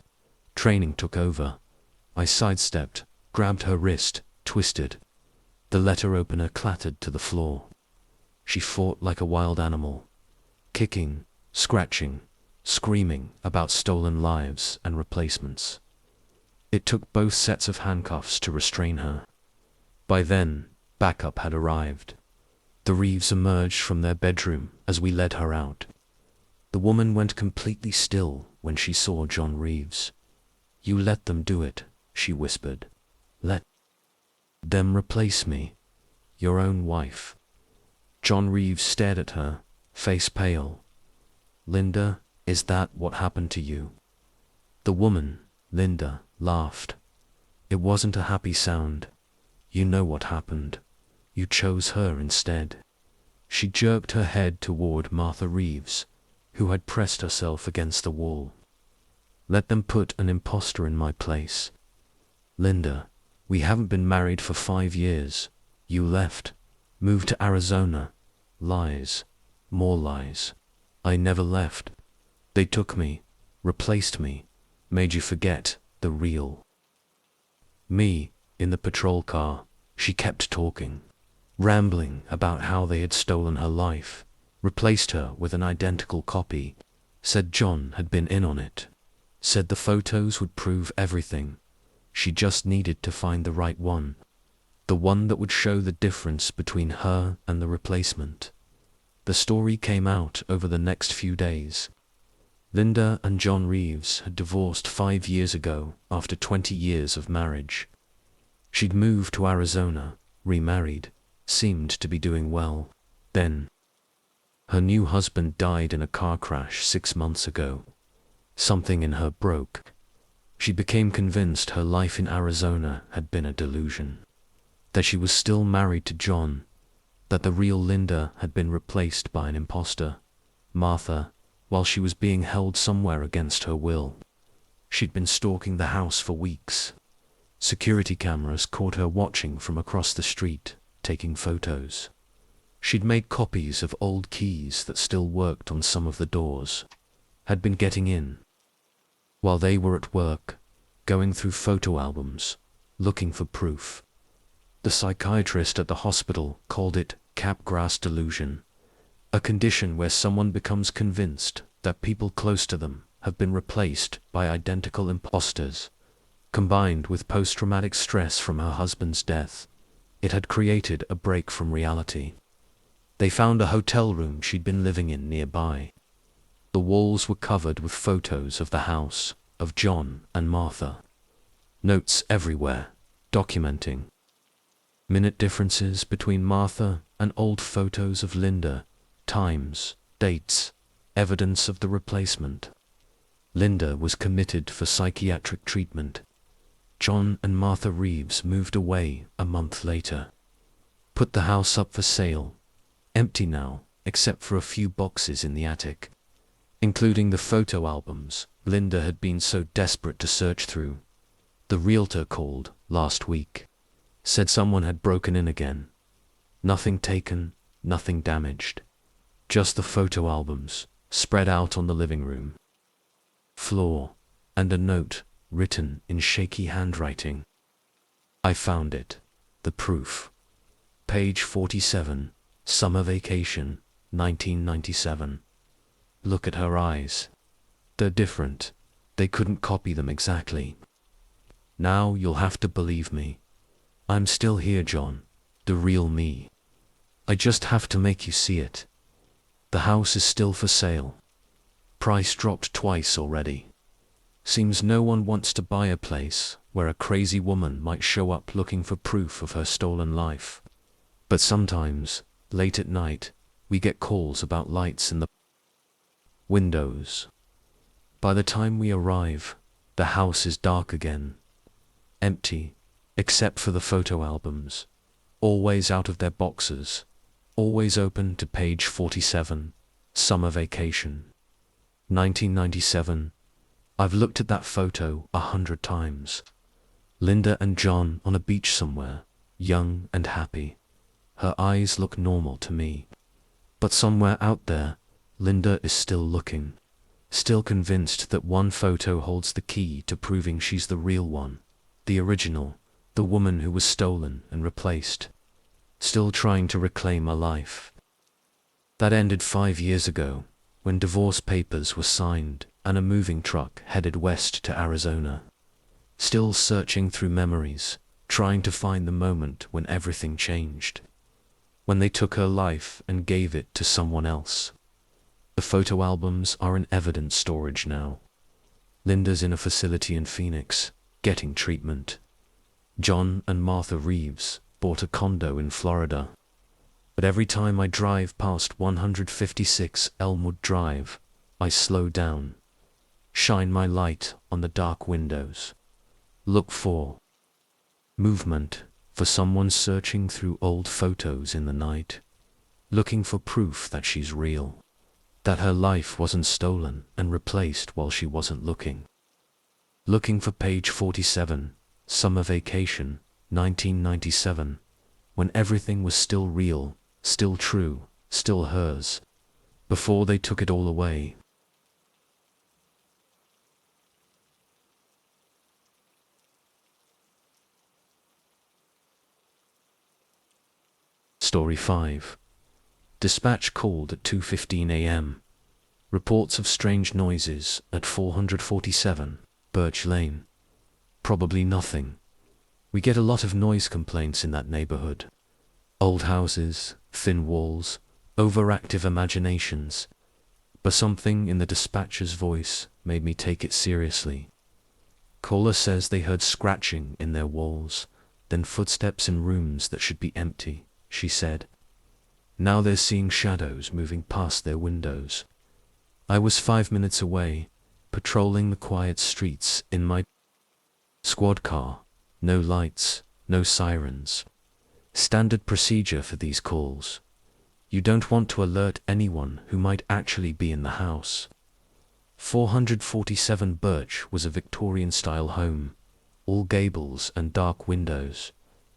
Training took over. I sidestepped, grabbed her wrist, twisted. The letter opener clattered to the floor. She fought like a wild animal, kicking, scratching, screaming about stolen lives and replacements. It took both sets of handcuffs to restrain her. By then, backup had arrived. The Reeves emerged from their bedroom as we led her out. The woman went completely still when she saw John Reeves. "You let them do it," she whispered. "Let them replace me. Your own wife." John Reeves stared at her, face pale. "Linda, is that what happened to you?" The woman, Linda, laughed. "It wasn't a happy sound. You know what happened. You chose her instead." She jerked her head toward Martha Reeves, who had pressed herself against the wall. "Let them put an imposter in my place. Linda, we haven't been married for 5 years. You left, moved to Arizona. Lies. More lies. I never left. They took me, replaced me, made you forget the real me." In the patrol car, she kept talking, rambling about how they had stolen her life, replaced her with an identical copy, said John had been in on it, said the photos would prove everything. She just needed to find the right one, the one that would show the difference between her and the replacement. The story came out over the next few days. Linda and John Reeves had divorced 5 years ago after 20 years of marriage. She'd moved to Arizona, remarried, seemed to be doing well. Then her new husband died in a car crash 6 months ago. Something in her broke. She became convinced her life in Arizona had been a delusion, that she was still married to John, that the real Linda had been replaced by an imposter, Martha, while she was being held somewhere against her will. She'd been stalking the house for weeks. Security cameras caught her watching from across the street, taking photos. She'd made copies of old keys that still worked on some of the doors, had been getting in while they were at work, going through photo albums, looking for proof. The psychiatrist at the hospital called it capgras delusion, a condition where someone becomes convinced that people close to them have been replaced by identical imposters. Combined with post-traumatic stress from her husband's death, it had created a break from reality. They found a hotel room she'd been living in nearby. The walls were covered with photos of the house, of John and Martha. Notes everywhere, documenting minute differences between Martha and old photos of Linda, times, dates, evidence of the replacement. Linda was committed for psychiatric treatment. John and Martha Reeves moved away a month later. Put the house up for sale, empty now, except for a few boxes in the attic, including the photo albums Linda had been so desperate to search through. The realtor called last week, said someone had broken in again. Nothing taken, nothing damaged. Just the photo albums, spread out on the living room floor, and a note written in shaky handwriting. "I found it. The proof. Page 47, Summer Vacation, 1997. Look at her eyes. They're different. They couldn't copy them exactly. Now you'll have to believe me. I'm still here, John. The real me. I just have to make you see it. The house is still for sale. Price dropped twice already. Seems no one wants to buy a place where a crazy woman might show up looking for proof of her stolen life. But sometimes, late at night, we get calls about lights in the windows. By the time we arrive, the house is dark again. Empty, except for the photo albums, always out of their boxes, always open to page 47, Summer Vacation, 1997. I've looked at that photo 100 times. Linda and John on a beach somewhere, young and happy. Her eyes look normal to me. But somewhere out there, Linda is still looking, still convinced that one photo holds the key to proving she's the real one, the original, the woman who was stolen and replaced, still trying to reclaim a life. That ended 5 years ago, when divorce papers were signed and a moving truck headed west to Arizona. Still searching through memories, trying to find the moment when everything changed. when they took her life and gave it to someone else. The photo albums are in evidence storage now. Linda's in a facility in Phoenix, getting treatment. John and Martha Reeves bought a condo in Florida. But every time I drive past 156 Elmwood Drive, I slow down, shine my light on the dark windows, look for movement, for someone searching through old photos in the night, looking for proof that she's real, that her life wasn't stolen and replaced while she wasn't looking. Looking for page 47, Summer Vacation, 1997, when everything was still real, still true, still hers, before they took it all away. Story 5. Dispatch called at 2:15 a.m. Reports of strange noises at 447 Birch Lane. Probably nothing. We get a lot of noise complaints in that neighborhood. Old houses, thin walls, overactive imaginations. But something in the dispatcher's voice made me take it seriously. Caller says they heard scratching in their walls, then footsteps in rooms that should be empty, she said. Now they're seeing shadows moving past their windows. I was 5 minutes away, patrolling the quiet streets in my squad car. No lights, no sirens. Standard procedure for these calls. You don't want to alert anyone who might actually be in the house. 447 Birch was a Victorian-style home, all gables and dark windows,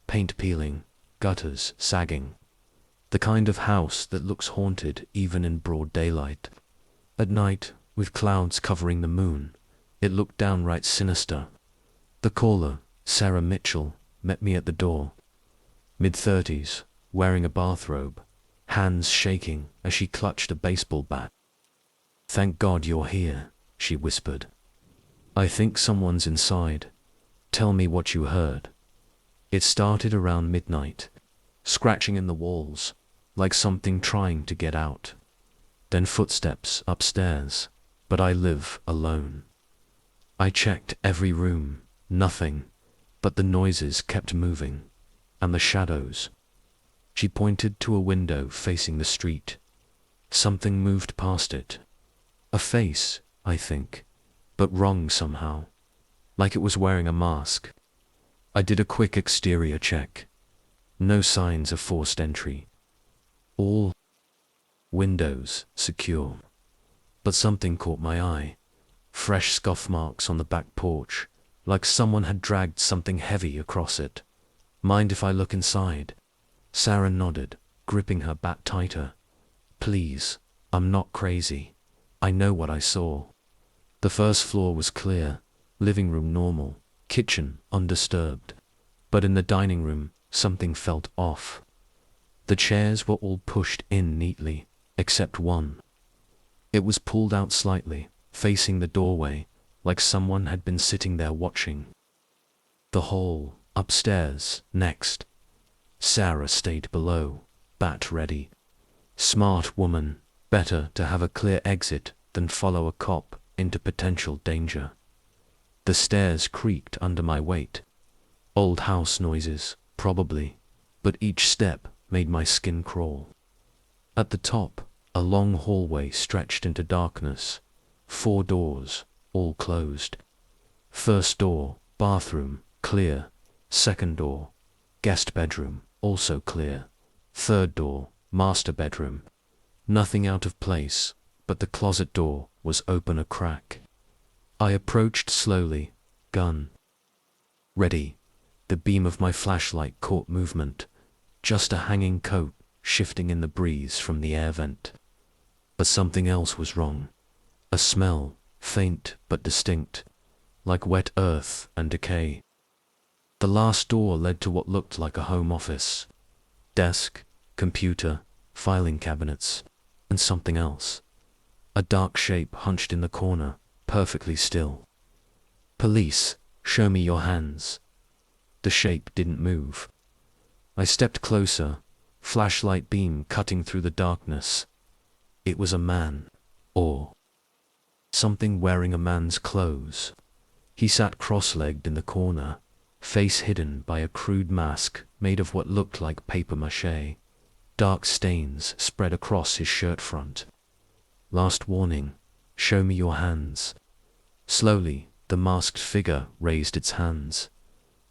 paint peeling, gutters sagging. The kind of house that looks haunted even in broad daylight. At night, with clouds covering the moon, it looked downright sinister. The caller, Sarah Mitchell, met me at the door. Mid-30s, wearing a bathrobe, hands shaking as she clutched a baseball bat. "Thank God you're here," she whispered. "I think someone's inside. Tell me what you heard." It started around midnight, scratching in the walls, like something trying to get out. Then footsteps upstairs, but I live alone. I checked every room, nothing, but the noises kept moving, and the shadows. She pointed to a window facing the street. Something moved past it. A face, I think, but wrong somehow, like it was wearing a mask. I did a quick exterior check. No signs of forced entry. All windows secure. But something caught my eye. Fresh scuff marks on the back porch, like someone had dragged something heavy across it. "Mind if I look inside?" Sarah nodded, gripping her bat tighter. "Please, I'm not crazy. I know what I saw." The first floor was clear, living room normal, kitchen undisturbed. But in the dining room, something felt off. The chairs were all pushed in neatly, except one. It was pulled out slightly, facing the doorway, like someone had been sitting there watching. The hall, upstairs, next. Sarah stayed below, bat ready. Smart woman, better to have a clear exit than follow a cop into potential danger. The stairs creaked under my weight. Old house noises, probably, but each step made my skin crawl. At the top, a long hallway stretched into darkness. 4 doors, all closed. First door, bathroom, clear. Second door, guest bedroom, also clear. Third door, master bedroom. Nothing out of place, but the closet door was open a crack. I approached slowly, gun ready. The beam of my flashlight caught movement, just a hanging coat shifting in the breeze from the air vent. But something else was wrong. A smell, faint but distinct, like wet earth and decay. The last door led to what looked like a home office. Desk, computer, filing cabinets, and something else. A dark shape hunched in the corner, perfectly still. "Police, show me your hands." The shape didn't move. I stepped closer, flashlight beam cutting through the darkness. It was a man. Or something wearing a man's clothes. He sat cross-legged in the corner, face hidden by a crude mask made of what looked like papier-mâché. Dark stains spread across his shirt front. Last warning, show me your hands. Slowly, the masked figure raised its hands.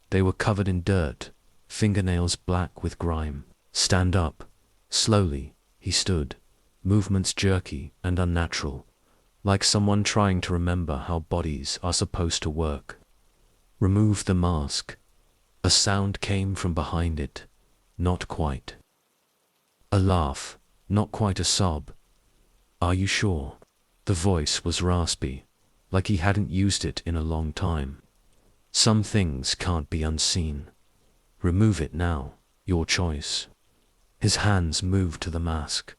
They were covered in dirt, fingernails black with grime. Stand up. Slowly, he stood, movements jerky and unnatural, like someone trying to remember how bodies are supposed to work. Remove the mask. A sound came from behind it. Not quite. A laugh, not quite a sob. Are you sure? The voice was raspy, like he hadn't used it in a long time. Some things can't be unseen. Remove it now, your choice. His hands moved to the mask.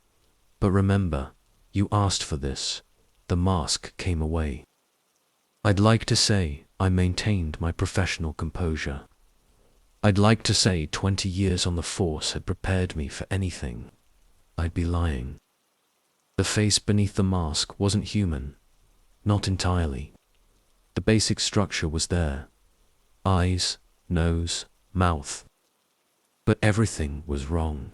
But remember, you asked for this. The mask came away. I'd like to say I maintained my professional composure. I'd like to say 20 years on the force had prepared me for anything. I'd be lying. The face beneath the mask wasn't human. Not entirely. The basic structure was there. Eyes, nose, mouth. But everything was wrong.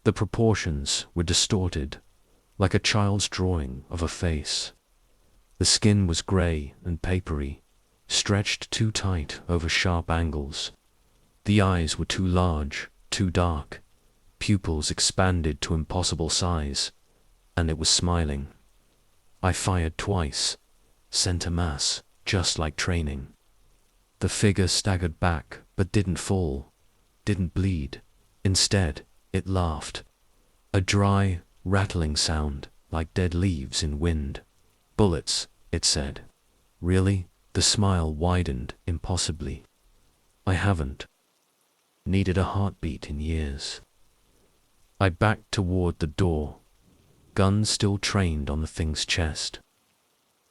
The proportions were distorted, like a child's drawing of a face. The skin was grey and papery, stretched too tight over sharp angles. The eyes were too large, too dark, pupils expanded to impossible size, and it was smiling. I fired twice, center mass, just like training. The figure staggered back, but didn't fall, didn't bleed. Instead, it laughed. A dry, rattling sound, like dead leaves in wind. Bullets, it said. Really? The smile widened impossibly. I haven't needed a heartbeat in years. I backed toward the door, gun still trained on the thing's chest.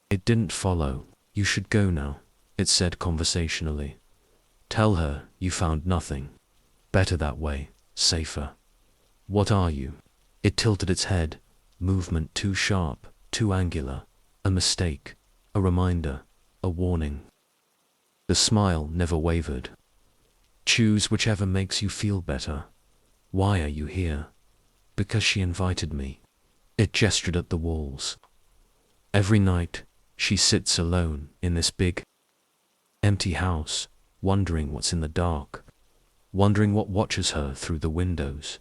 It didn't follow. You should go now, it said conversationally. Tell her you found nothing. Better that way, safer. What are you? It tilted its head, movement too sharp, too angular. A mistake, a reminder, a warning. The smile never wavered. Choose whichever makes you feel better. Why are you here? Because she invited me. It gestured at the walls. Every night, she sits alone in this big, empty house, wondering what's in the dark, wondering what watches her through the windows.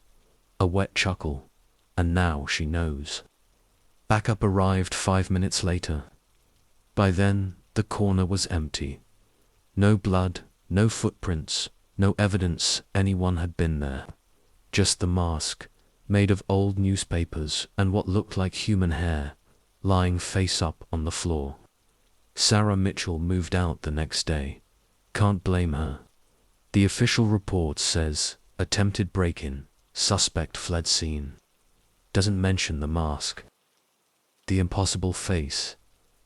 A wet chuckle, and now she knows. Backup arrived 5 minutes later. By then, the corner was empty. No blood, no footprints, no evidence anyone had been there. Just the mask, made of old newspapers and what looked like human hair, lying face up on the floor. Sarah Mitchell moved out the next day. Can't blame her. The official report says, attempted break-in, suspect fled scene. Doesn't mention the mask. The impossible face,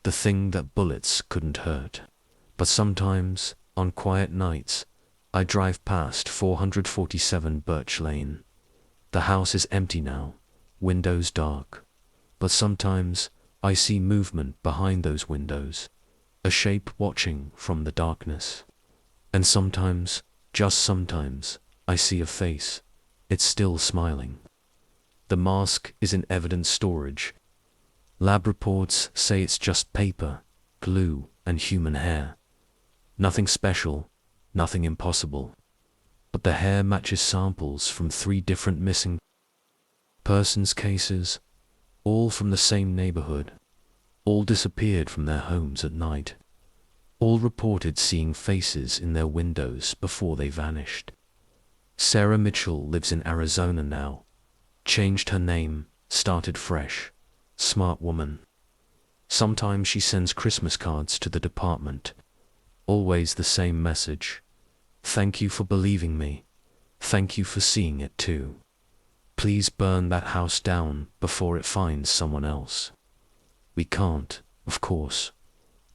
the thing that bullets couldn't hurt. But sometimes, on quiet nights, I drive past 447 Birch Lane. The house is empty now, windows dark. But sometimes, I see movement behind those windows, a shape watching from the darkness. And sometimes, just sometimes, I see a face. It's still smiling. The mask is in evidence storage. Lab reports say it's just paper, glue, and human hair. Nothing special, nothing impossible. But the hair matches samples from 3 different missing persons cases, all from the same neighborhood. All disappeared from their homes at night. All reported seeing faces in their windows before they vanished. Sarah Mitchell lives in Arizona now. Changed her name, started fresh. Smart woman. Sometimes she sends Christmas cards to the department. Always the same message. Thank you for believing me. Thank you for seeing it too. Please burn that house down before it finds someone else. We can't, of course.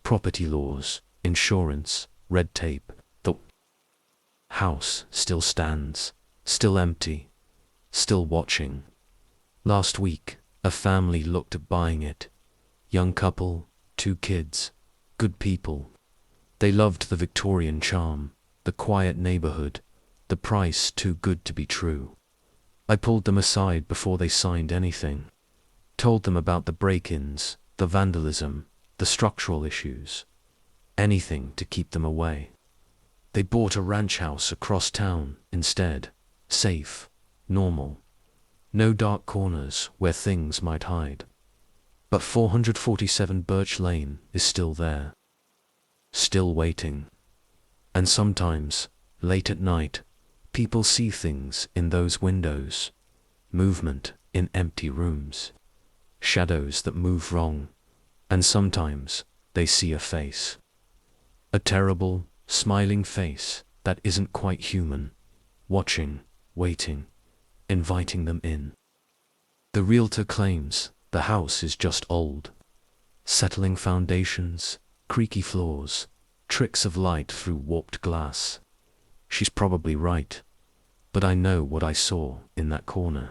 Property laws, insurance, red tape. The house still stands, still empty, still watching. Last week, a family looked at buying it. Young couple, 2 kids, good people. They loved the Victorian charm, the quiet neighborhood, the price too good to be true. I pulled them aside before they signed anything. Told them about the break-ins, the vandalism, the structural issues. Anything to keep them away. They bought a ranch house across town instead. Safe, normal. No dark corners where things might hide. But 447 Birch Lane is still there. Still waiting. And sometimes, late at night, people see things in those windows. Movement in empty rooms. Shadows that move wrong. And sometimes, they see a face. A terrible, smiling face that isn't quite human. Watching, waiting, inviting them in. The realtor claims the house is just old. Settling foundations, creaky floors, tricks of light through warped glass. She's probably right. But I know what I saw in that corner.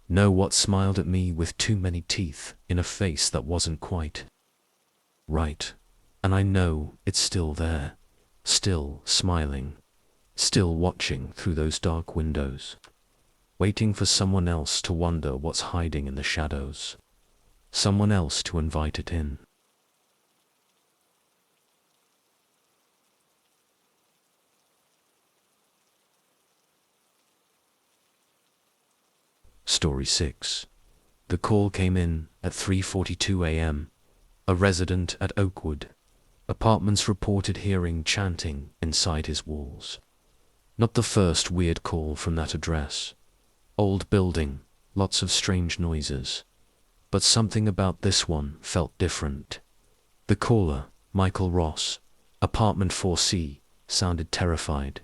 Know what smiled at me with too many teeth in a face that wasn't quite right. And I know it's still there. Still smiling. Still watching through those dark windows. Waiting for someone else to wonder what's hiding in the shadows. Someone else to invite it in. Story 6. The call came in at 3:42 a.m. A resident at Oakwood Apartments reported hearing chanting inside his walls. Not the first weird call from that address. Old building, lots of strange noises. But something about this one felt different. The caller, Michael Ross, apartment 4C, sounded terrified.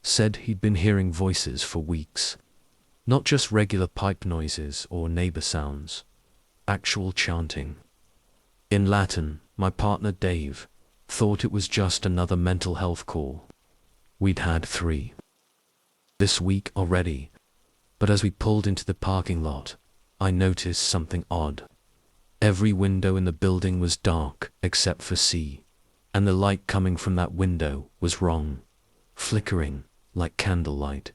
Said he'd been hearing voices for weeks. Not just regular pipe noises or neighbor sounds. Actual chanting. In Latin, my partner Dave thought it was just another mental health call. We'd had 3 this week already, but as we pulled into the parking lot, I noticed something odd. Every window in the building was dark except for C, and the light coming from that window was wrong, flickering like candlelight.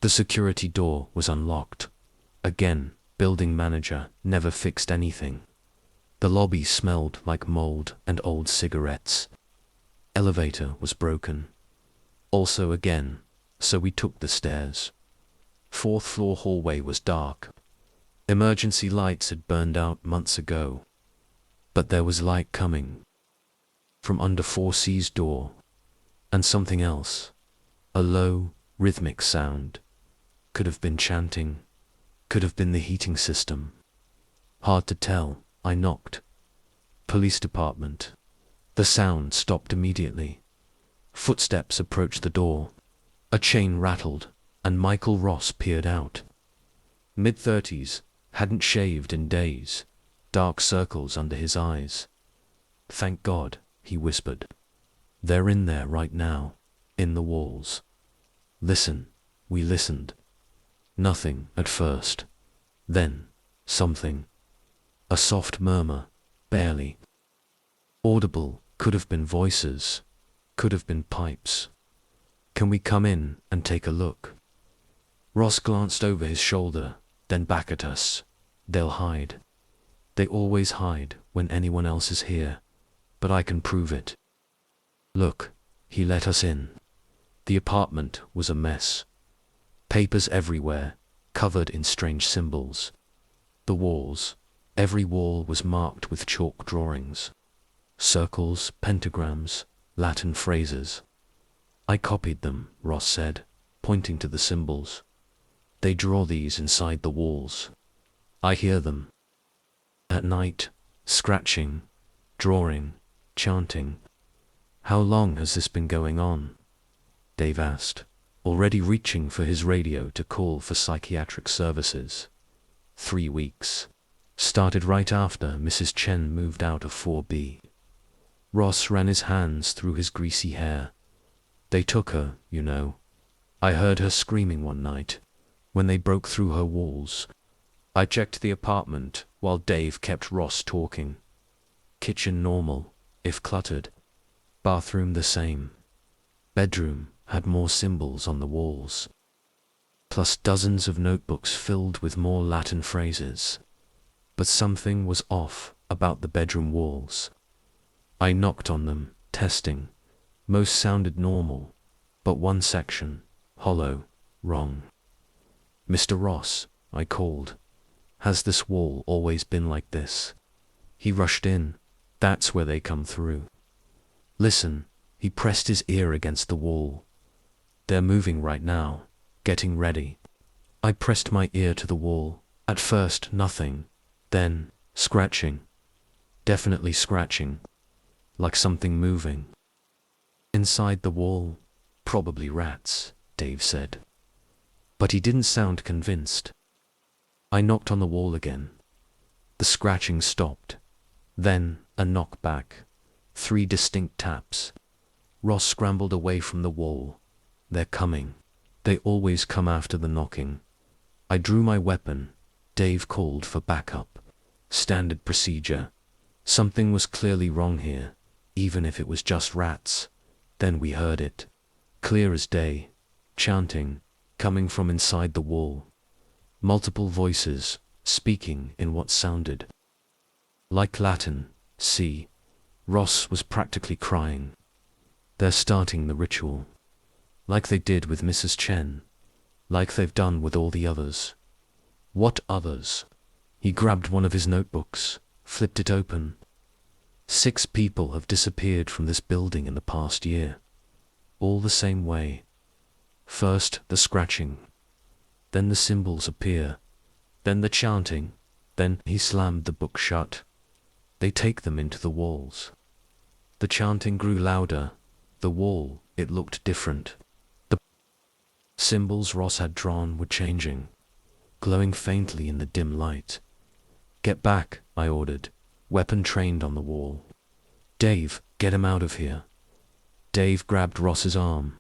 The security door was unlocked. Again, building manager never fixed anything. The lobby smelled like mold and old cigarettes. Elevator was broken. Also again, so we took the stairs. 4th floor hallway was dark. Emergency lights had burned out months ago. But there was light coming from under 4C's door. And something else. A low, rhythmic sound. Could have been chanting. Could have been the heating system. Hard to tell. I knocked. Police department. The sound stopped immediately. Footsteps approached the door. A chain rattled, and Michael Ross peered out. Mid-30s, hadn't shaved in days. Dark circles under his eyes. Thank God, he whispered. They're in there right now, in the walls. Listen. We listened. Nothing at first. Then, something. A soft murmur, barely audible. Could have been voices. Could have been pipes. Can we come in and take a look? Ross glanced over his shoulder, then back at us. They'll hide. They always hide when anyone else is here, but I can prove it. Look, he let us in. The apartment was a mess. Papers everywhere, covered in strange symbols. The walls, every wall was marked with chalk drawings. Circles, pentagrams, Latin phrases. I copied them, Ross said, pointing to the symbols. They draw these inside the walls. I hear them. At night, scratching, drawing, chanting. How long has this been going on? Dave asked, already reaching for his radio to call for psychiatric services. 3 weeks. Started right after Mrs. Chen moved out of 4B. Ross ran his hands through his greasy hair. They took her, you know. I heard her screaming one night. when they broke through her walls. I checked the apartment while Dave kept Ross talking. Kitchen normal, if cluttered. Bathroom the same. Bedroom had more symbols on the walls, plus dozens of notebooks filled with more Latin phrases. But something was off about the bedroom walls. I knocked on them, testing. Most sounded normal, but one section, hollow, wrong. "Mr. Ross," I called. "Has this wall always been like this?" He rushed in. "That's where they come through. Listen." He pressed his ear against the wall. "They're moving right now, getting ready." I pressed my ear to the wall. At first, nothing. Then, scratching. Definitely scratching. Like something moving. Inside the wall, probably rats, Dave said. But he didn't sound convinced. I knocked on the wall again. The scratching stopped. Then, a knock back. 3 distinct taps. Ross scrambled away from the wall. "They're coming." They always come after the knocking. I drew my weapon. Dave called for backup. Standard procedure. Something was clearly wrong here, even if it was just rats. Then we heard it. Clear as day. Chanting, coming from inside the wall. Multiple voices, speaking in what sounded like Latin. See, Ross was practically crying. "They're starting the ritual. Like they did with Mrs. Chen. Like they've done with all the others." "What others?" He grabbed one of his notebooks, flipped it open. 6 people have disappeared from this building in the past year. All the same way. First the scratching. Then the symbols appear. Then the chanting. Then he slammed the book shut. They take them into the walls. The chanting grew louder. The wall, it looked different. The symbols Ross had drawn were changing, glowing faintly in the dim light. "Get back," I ordered, weapon trained on the wall. "Dave, get him out of here." Dave grabbed Ross's arm.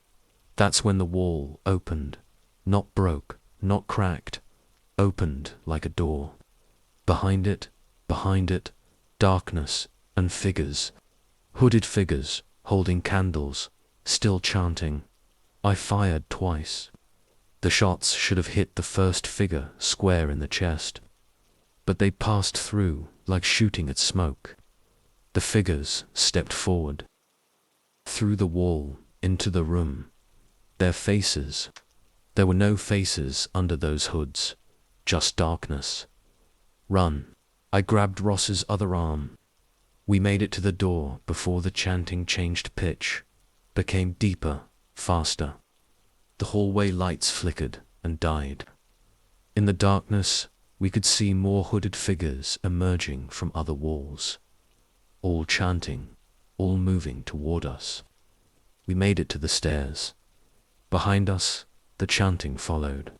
That's when the wall opened. Not broke, not cracked. Opened like a door. Behind it, darkness and figures. Hooded figures, holding candles, still chanting. I fired twice. The shots should have hit the first figure square in the chest. But they passed through like shooting at smoke. The figures stepped forward. Through the wall, into the room. Their faces. There were no faces under those hoods. Just darkness. "Run." I grabbed Ross's other arm. We made it to the door before the chanting changed pitch. Became deeper, faster. The hallway lights flickered and died. In the darkness, we could see more hooded figures emerging from other walls. All chanting, all moving toward us. We made it to the stairs. Behind us, the chanting followed.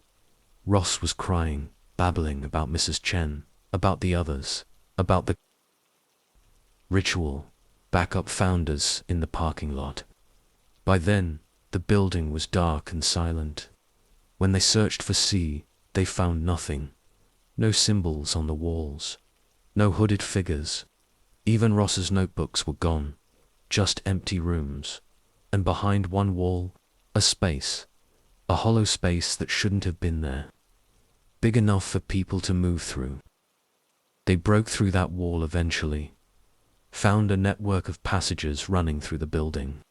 Ross was crying, babbling about Mrs. Chen, about the others, about the ritual. Backup found us in the parking lot. By then, the building was dark and silent. When they searched for C, they found nothing. No symbols on the walls. No hooded figures. Even Ross's notebooks were gone. Just empty rooms. And behind one wall, a space. A hollow space that shouldn't have been there. Big enough for people to move through. They broke through that wall eventually. Found a network of passages running through the building.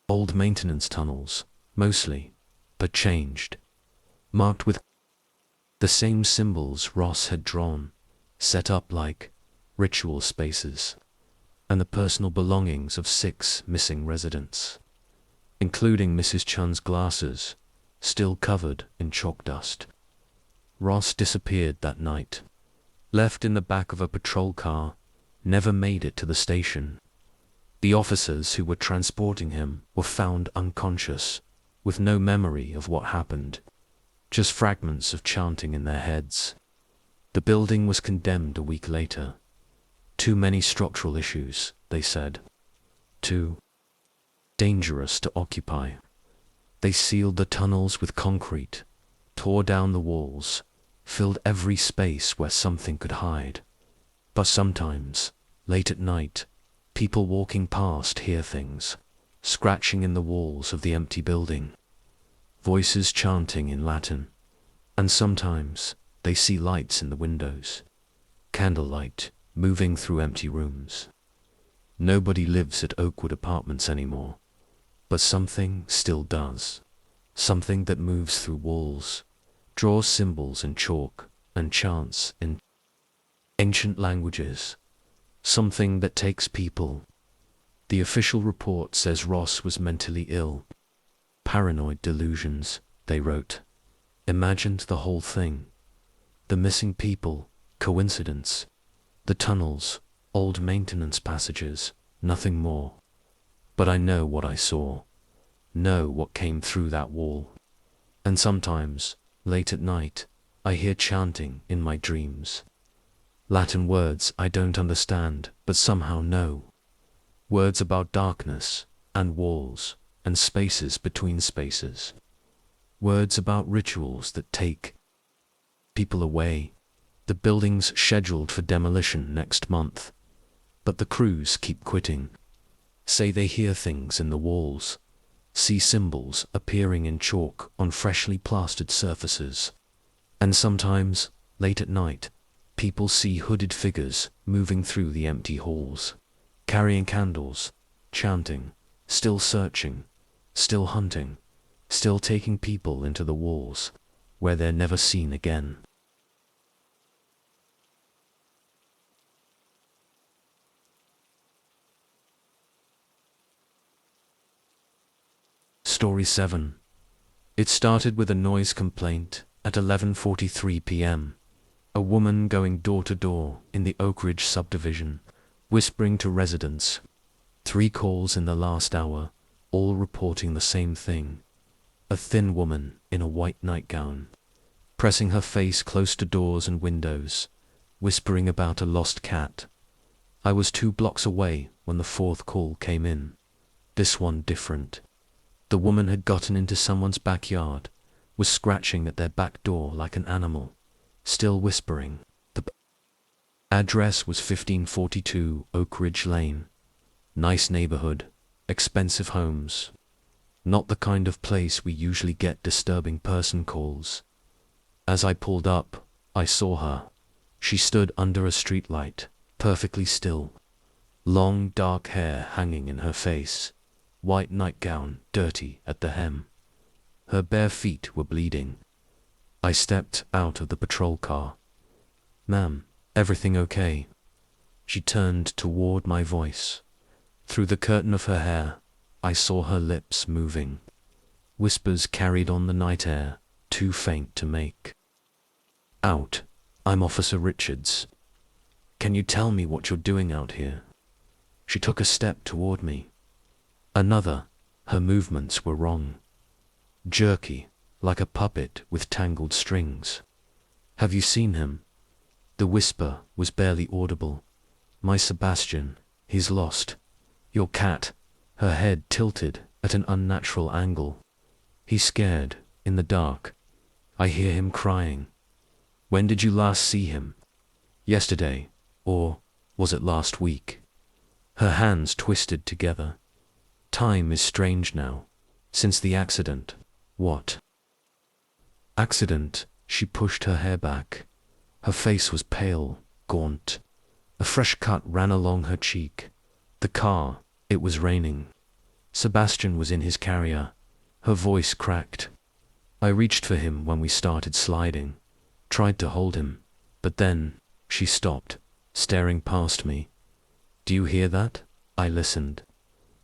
Old maintenance tunnels, mostly, but changed. Marked with the same symbols Ross had drawn, set up like ritual spaces, and the personal belongings of 6 missing residents, including Mrs. Chun's glasses, still covered in chalk dust. Ross disappeared that night. Left in the back of a patrol car, never made it to the station. The officers who were transporting him were found unconscious, with no memory of what happened, just fragments of chanting in their heads. The building was condemned a week later. Too many structural issues, they said. Too dangerous to occupy. They sealed the tunnels with concrete, tore down the walls, filled every space where something could hide. But sometimes, late at night, people walking past hear things, scratching in the walls of the empty building, voices chanting in Latin, and sometimes they see lights in the windows, candlelight moving through empty rooms. Nobody lives at Oakwood Apartments anymore, but something still does. Something that moves through walls, draws symbols in chalk and chants in ancient languages. Something that takes people. The official report says Ross was mentally ill. Paranoid delusions, they wrote. Imagined the whole thing. The missing people, coincidence. The tunnels, old maintenance passages, nothing more. But I know what I saw. Know what came through that wall. And sometimes, late at night, I hear chanting in my dreams. Latin words I don't understand, but somehow know. Words about darkness, and walls, and spaces between spaces. Words about rituals that take people away. The building's scheduled for demolition next month, but the crews keep quitting. Say they hear things in the walls, see symbols appearing in chalk on freshly plastered surfaces. And sometimes, late at night, people see hooded figures moving through the empty halls, carrying candles, chanting, still searching, still hunting, still taking people into the walls, where they're never seen again. Story 7. It started with a noise complaint at 11:43 p.m. A woman going door to door in the Oak Ridge subdivision, whispering to residents. 3 calls in the last hour, all reporting the same thing. A thin woman in a white nightgown, pressing her face close to doors and windows, whispering about a lost cat. I was 2 blocks away when the 4th call came in. This one different. The woman had gotten into someone's backyard, was scratching at their back door like an animal, still whispering. The address was 1542 Oak Ridge Lane. Nice neighborhood, expensive homes. Not the kind of place we usually get disturbing person calls. As I pulled up, I saw her. She stood under a streetlight, perfectly still. Long dark hair hanging in her face. White nightgown, dirty at the hem. Her bare feet were bleeding. I stepped out of the patrol car. "Ma'am, everything okay?" She turned toward my voice. Through the curtain of her hair, I saw her lips moving. Whispers carried on the night air, too faint to make out. "I'm Officer Richards. Can you tell me what you're doing out here?" She took a step toward me. Another. Her movements were wrong. Jerky, like a puppet with tangled strings. "Have you seen him?" The whisper was barely audible. "My Sebastian, he's lost. Your cat." Her head tilted at an unnatural angle. "He's scared, in the dark. I hear him crying." "When did you last see him?" "Yesterday, or was it last week?" Her hands twisted together. "Time is strange now, since the accident." "What accident?" She pushed her hair back. Her face was pale, gaunt. A fresh cut ran along her cheek. "The car, it was raining. Sebastian was in his carrier." Her voice cracked. "I reached for him when we started sliding, tried to hold him, but then," she stopped, staring past me. "Do you hear that?" I listened.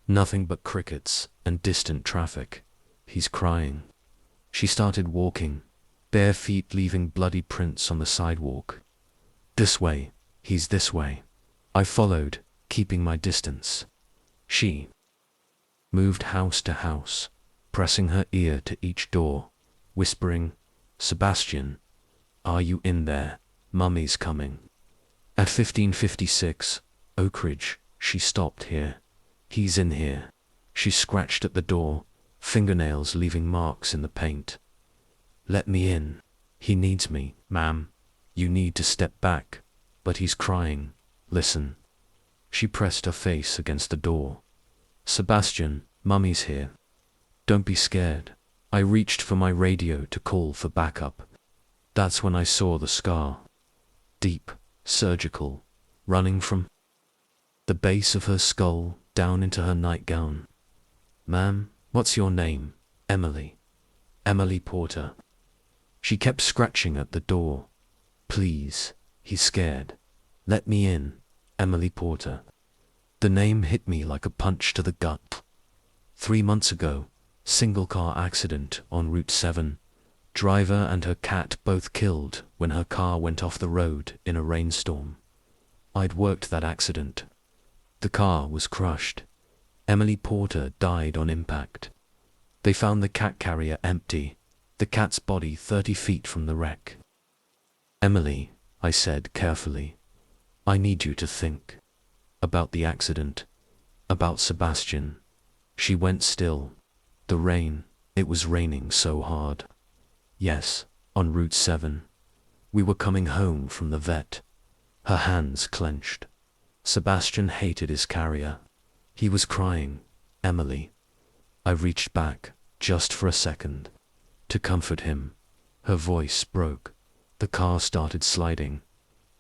Nothing but crickets and distant traffic. "He's crying." She started walking, bare feet leaving bloody prints on the sidewalk. "This way, he's this way." I followed, keeping my distance. She moved house to house, pressing her ear to each door, whispering, "Sebastian, are you in there? Mummy's coming." At 1556, Oak Ridge, she stopped here. "He's in here." She scratched at the door, fingernails leaving marks in the paint. Let me in. He needs me. Ma'am, you need to step back. But he's crying. Listen. She pressed her face against the door. Sebastian, Mummy's here. Don't be scared. I reached for my radio to call for backup. That's when I saw the scar. Deep, surgical, running from the base of her skull down into her nightgown. Ma'am, what's your name? Emily. Emily Porter. She kept scratching at the door. Please, he's scared. Let me in, Emily Porter. The name hit me like a punch to the gut. 3 months ago, single car accident on Route 7. Driver and her cat both killed when her car went off the road in a rainstorm. I'd worked that accident. The car was crushed. Emily Porter died on impact. They found the cat carrier empty, the cat's body 30 feet from the wreck. Emily, I said carefully, I need you to think about the accident, about Sebastian. She went still. The rain, it was raining so hard. Yes, on Route 7. We were coming home from the vet. Her hands clenched. Sebastian hated his carrier. He was crying. Emily. I reached back, just for a second, to comfort him. Her voice broke. The car started sliding.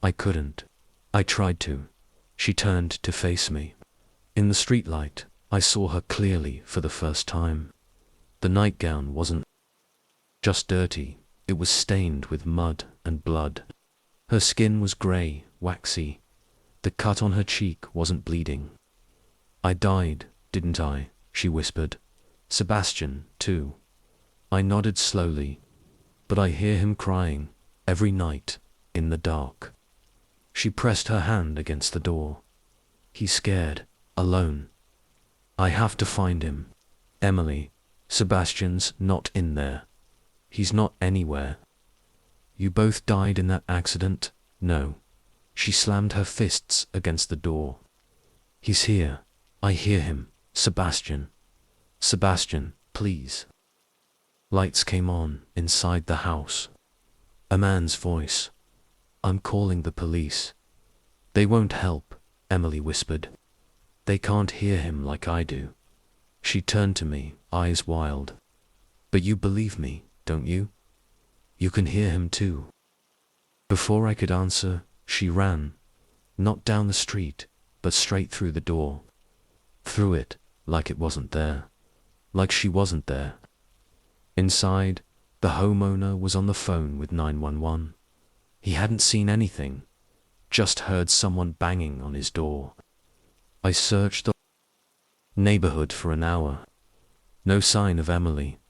I couldn't. I tried to. She turned to face me. In the streetlight, I saw her clearly for the first time. The nightgown wasn't just dirty, it was stained with mud and blood. Her skin was grey, waxy. The cut on her cheek wasn't bleeding. I died, didn't I? She whispered. Sebastian, too. I nodded slowly, but I hear him crying, every night, in the dark. She pressed her hand against the door. He's scared, alone. I have to find him. Emily, Sebastian's not in there. He's not anywhere. You both died in that accident? No. She slammed her fists against the door. He's here. I hear him. Sebastian. Sebastian, please. Lights came on inside the house. A man's voice. I'm calling the police. They won't help, Emily whispered. They can't hear him like I do. She turned to me, eyes wild. But you believe me, don't you? You can hear him too. Before I could answer, she ran. Not down the street, but straight through the door. Through it, like it wasn't there. Like she wasn't there. Inside, the homeowner was on the phone with 911. He hadn't seen anything, just heard someone banging on his door. I searched the neighborhood for an hour. No sign of Emily.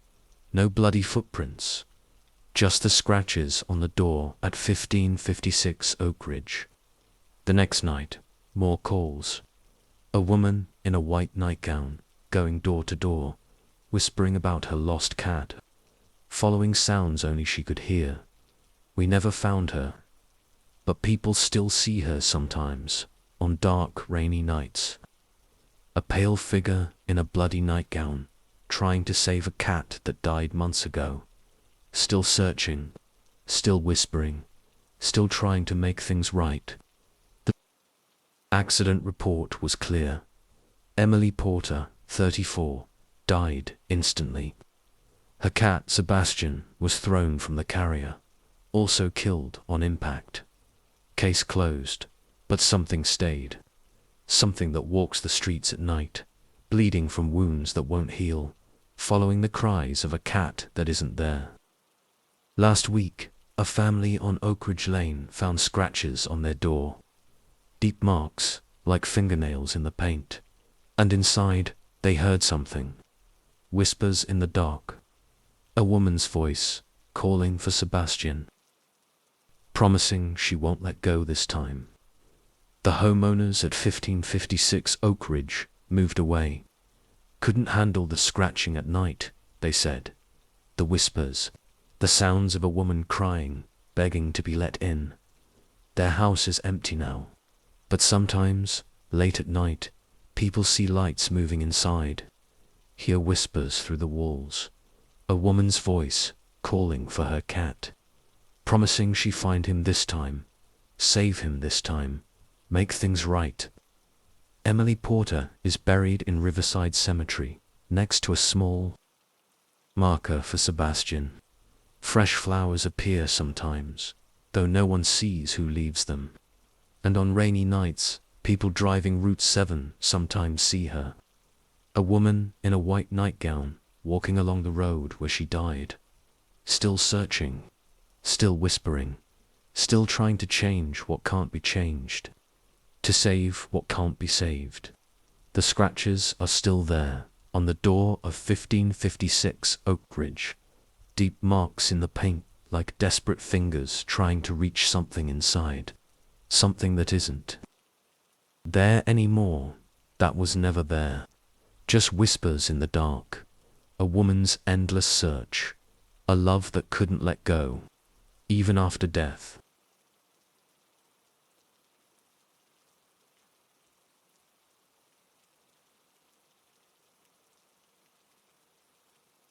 No bloody footprints. Just the scratches on the door at 1556 Oak Ridge. The next night, more calls. A woman in a white nightgown, going door to door, whispering about her lost cat, following sounds only she could hear. We never found her, but people still see her sometimes, on dark, rainy nights. A pale figure in a bloody nightgown, trying to save a cat that died months ago. Still searching, still whispering, still trying to make things right. The accident report was clear. Emily Porter, 34, died instantly. Her cat, Sebastian, was thrown from the carrier, also killed on impact. Case closed, but something stayed. Something that walks the streets at night, bleeding from wounds that won't heal, following the cries of a cat that isn't there. Last week, a family on Oak Ridge Lane found scratches on their door. Deep marks, like fingernails in the paint. And inside, they heard something. Whispers in the dark. A woman's voice, calling for Sebastian. Promising she won't let go this time. The homeowners at 1556 Oak Ridge moved away. Couldn't handle the scratching at night, they said. The whispers. The sounds of a woman crying, begging to be let in. Their house is empty now. But sometimes, late at night, people see lights moving inside. Hear whispers through the walls. A woman's voice, calling for her cat, promising she'd find him this time, save him this time, make things right. Emily Porter is buried in Riverside Cemetery, next to a small marker for Sebastian. Fresh flowers appear sometimes, though no one sees who leaves them. And on rainy nights, people driving Route 7 sometimes see her. A woman in a white nightgown, walking along the road where she died. Still searching, still whispering, still trying to change what can't be changed, to save what can't be saved. The scratches are still there, on the door of 1556 Oak Ridge, deep marks in the paint like desperate fingers trying to reach something inside, something that isn't there anymore, that was never there. Just whispers in the dark, a woman's endless search, a love that couldn't let go, even after death.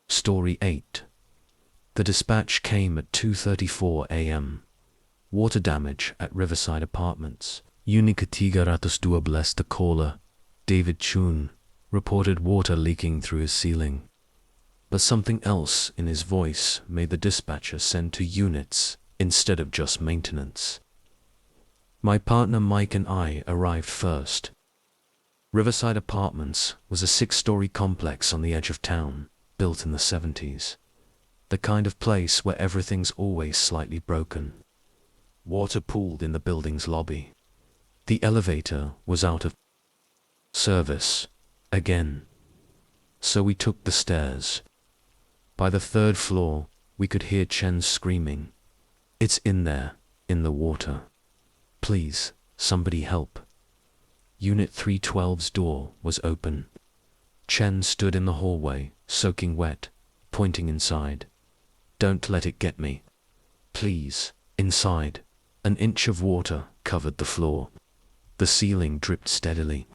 Story 8. The dispatch came at 2:34 a.m. Water damage at Riverside Apartments. Unica Tigaratus Duobles the caller, David Chun, reported water leaking through his ceiling. But something else in his voice made the dispatcher send 2 units instead of just maintenance. My partner Mike and I arrived first. Riverside Apartments was a 6-story complex on the edge of town, built in the 70s. The kind of place where everything's always slightly broken. Water pooled in the building's lobby. The elevator was out of service again. So we took the stairs. By the 3rd floor, we could hear Chen screaming. It's in there, in the water. Please, somebody help. Unit 312's door was open. Chen stood in the hallway, soaking wet, pointing inside. Don't let it get me. Please, inside. An inch of water covered the floor. The ceiling dripped steadily.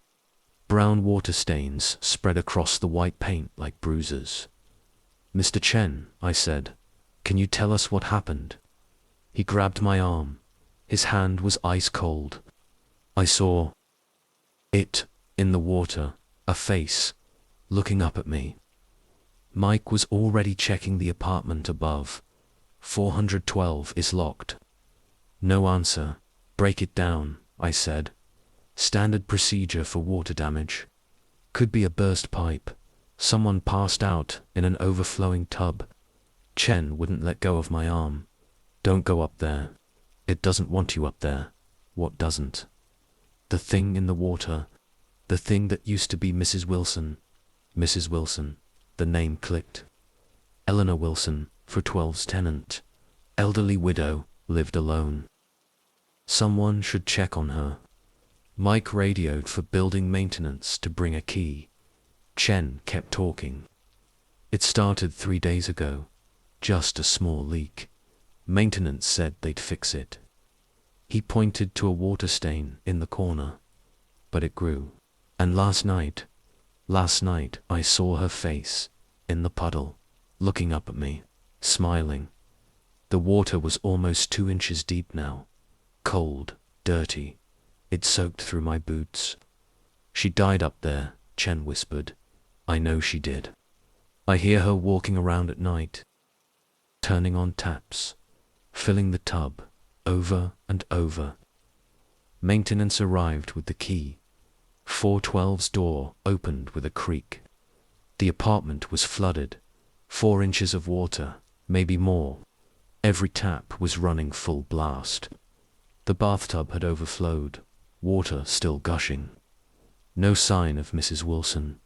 Brown water stains spread across the white paint like bruises. Mr. Chen, I said, can you tell us what happened? He grabbed my arm. His hand was ice cold. I saw it in the water, a face, looking up at me. Mike was already checking the apartment above. 412 is locked. No answer. Break it down, I said. Standard procedure for water damage. Could be a burst pipe. Someone passed out in an overflowing tub. Chen wouldn't let go of my arm. Don't go up there. It doesn't want you up there. What doesn't? The thing in the water. The thing that used to be Mrs. Wilson. Mrs. Wilson. The name clicked. Eleanor Wilson, 412's tenant. Elderly widow, lived alone. Someone should check on her. Mike radioed for building maintenance to bring a key. Chen kept talking. It started 3 days ago. Just a small leak. Maintenance said they'd fix it. He pointed to a water stain in the corner. But it grew. And last night I saw her face, in the puddle, looking up at me, smiling. The water was almost 2 inches deep now. Cold, dirty. It soaked through my boots. She died up there, Chen whispered. I know she did. I hear her walking around at night, turning on taps, filling the tub, over and over. Maintenance arrived with the key. 412's door opened with a creak. The apartment was flooded. 4 inches of water, maybe more. Every tap was running full blast. The bathtub had overflowed, water still gushing. No sign of Mrs. Wilson.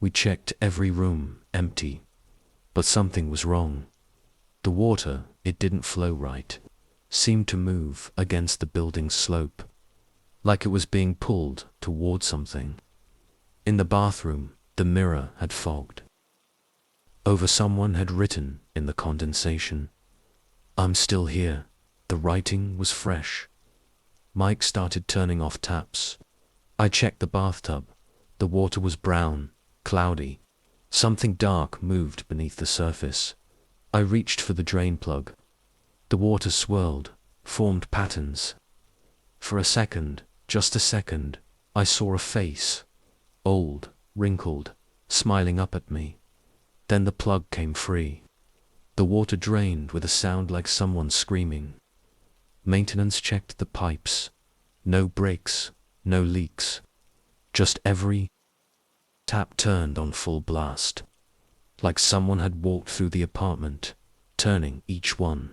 We checked every room, empty. But something was wrong. The water, it didn't flow right. Seemed to move against the building's slope. Like it was being pulled toward something. In the bathroom, the mirror had fogged. Over someone had written in the condensation. I'm still here. The writing was fresh. Mike started turning off taps. I checked the bathtub. The water was brown, cloudy. Something dark moved beneath the surface. I reached for the drain plug. The water swirled, formed patterns. For a second, just a second, I saw a face, old, wrinkled, smiling up at me. Then the plug came free. The water drained with a sound like someone screaming. Maintenance checked the pipes. No breaks, no leaks. Just every tap turned on full blast. Like someone had walked through the apartment, turning each one.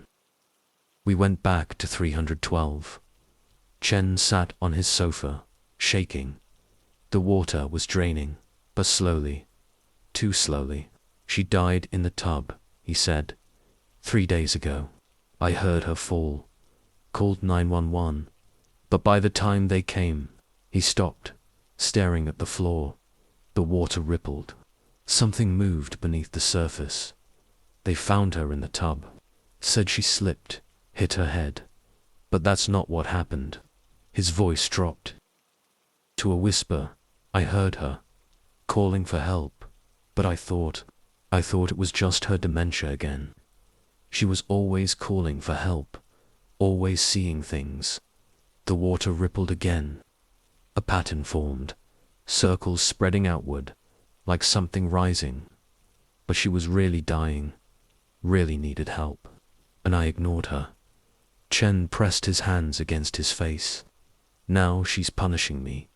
We went back to 312. Chen sat on his sofa, shaking. The water was draining, but slowly. Too slowly. She died in the tub, he said. 3 days ago. I heard her fall. Called 911. But by the time they came, he stopped, staring at the floor. The water rippled. Something moved beneath the surface. They found her in the tub. Said she slipped, hit her head. But that's not what happened. His voice dropped to a whisper. I heard her calling for help, but I thought it was just her dementia again. She was always calling for help, always seeing things. The water rippled again. A pattern formed, circles spreading outward, like something rising. But she was really dying, really needed help, and I ignored her. Chen pressed his hands against his face. Now she's punishing me,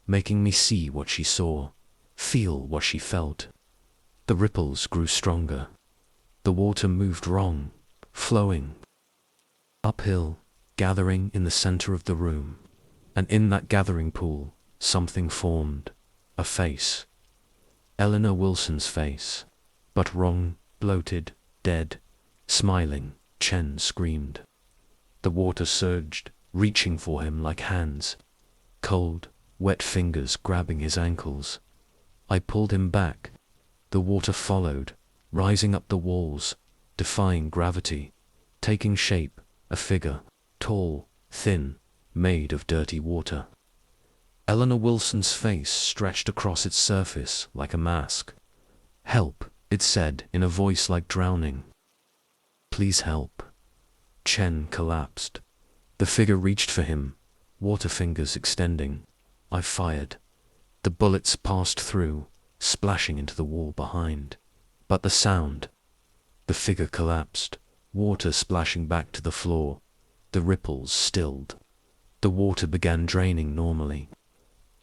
making me see what she saw, feel what she felt. The ripples grew stronger. The water moved wrong, flowing uphill, gathering in the center of the room. And in that gathering pool, something formed, a face. Eleanor Wilson's face. But wrong, bloated, dead, smiling. Chen screamed. The water surged, reaching for him like hands. Cold, wet fingers grabbing his ankles. I pulled him back. The water followed, rising up the walls, defying gravity, taking shape, a figure, tall, thin, made of dirty water. Eleanor Wilson's face stretched across its surface like a mask. Help, it said in a voice like drowning. Please help. Chen collapsed. The figure reached for him, water fingers extending. I fired. The bullets passed through, splashing into the wall behind. But the sound. The figure collapsed, water splashing back to the floor. The ripples stilled. The water began draining normally.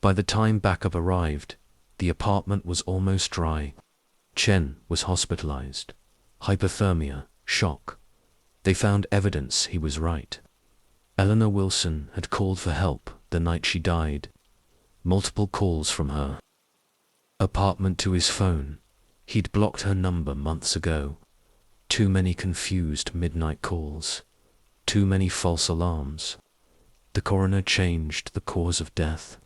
By the time backup arrived, the apartment was almost dry. Chen was hospitalized. Hypothermia, shock. They found evidence he was right. Eleanor Wilson had called for help the night she died. Multiple calls from her apartment to his phone. He'd blocked her number months ago. Too many confused midnight calls. Too many false alarms. The coroner changed the cause of death.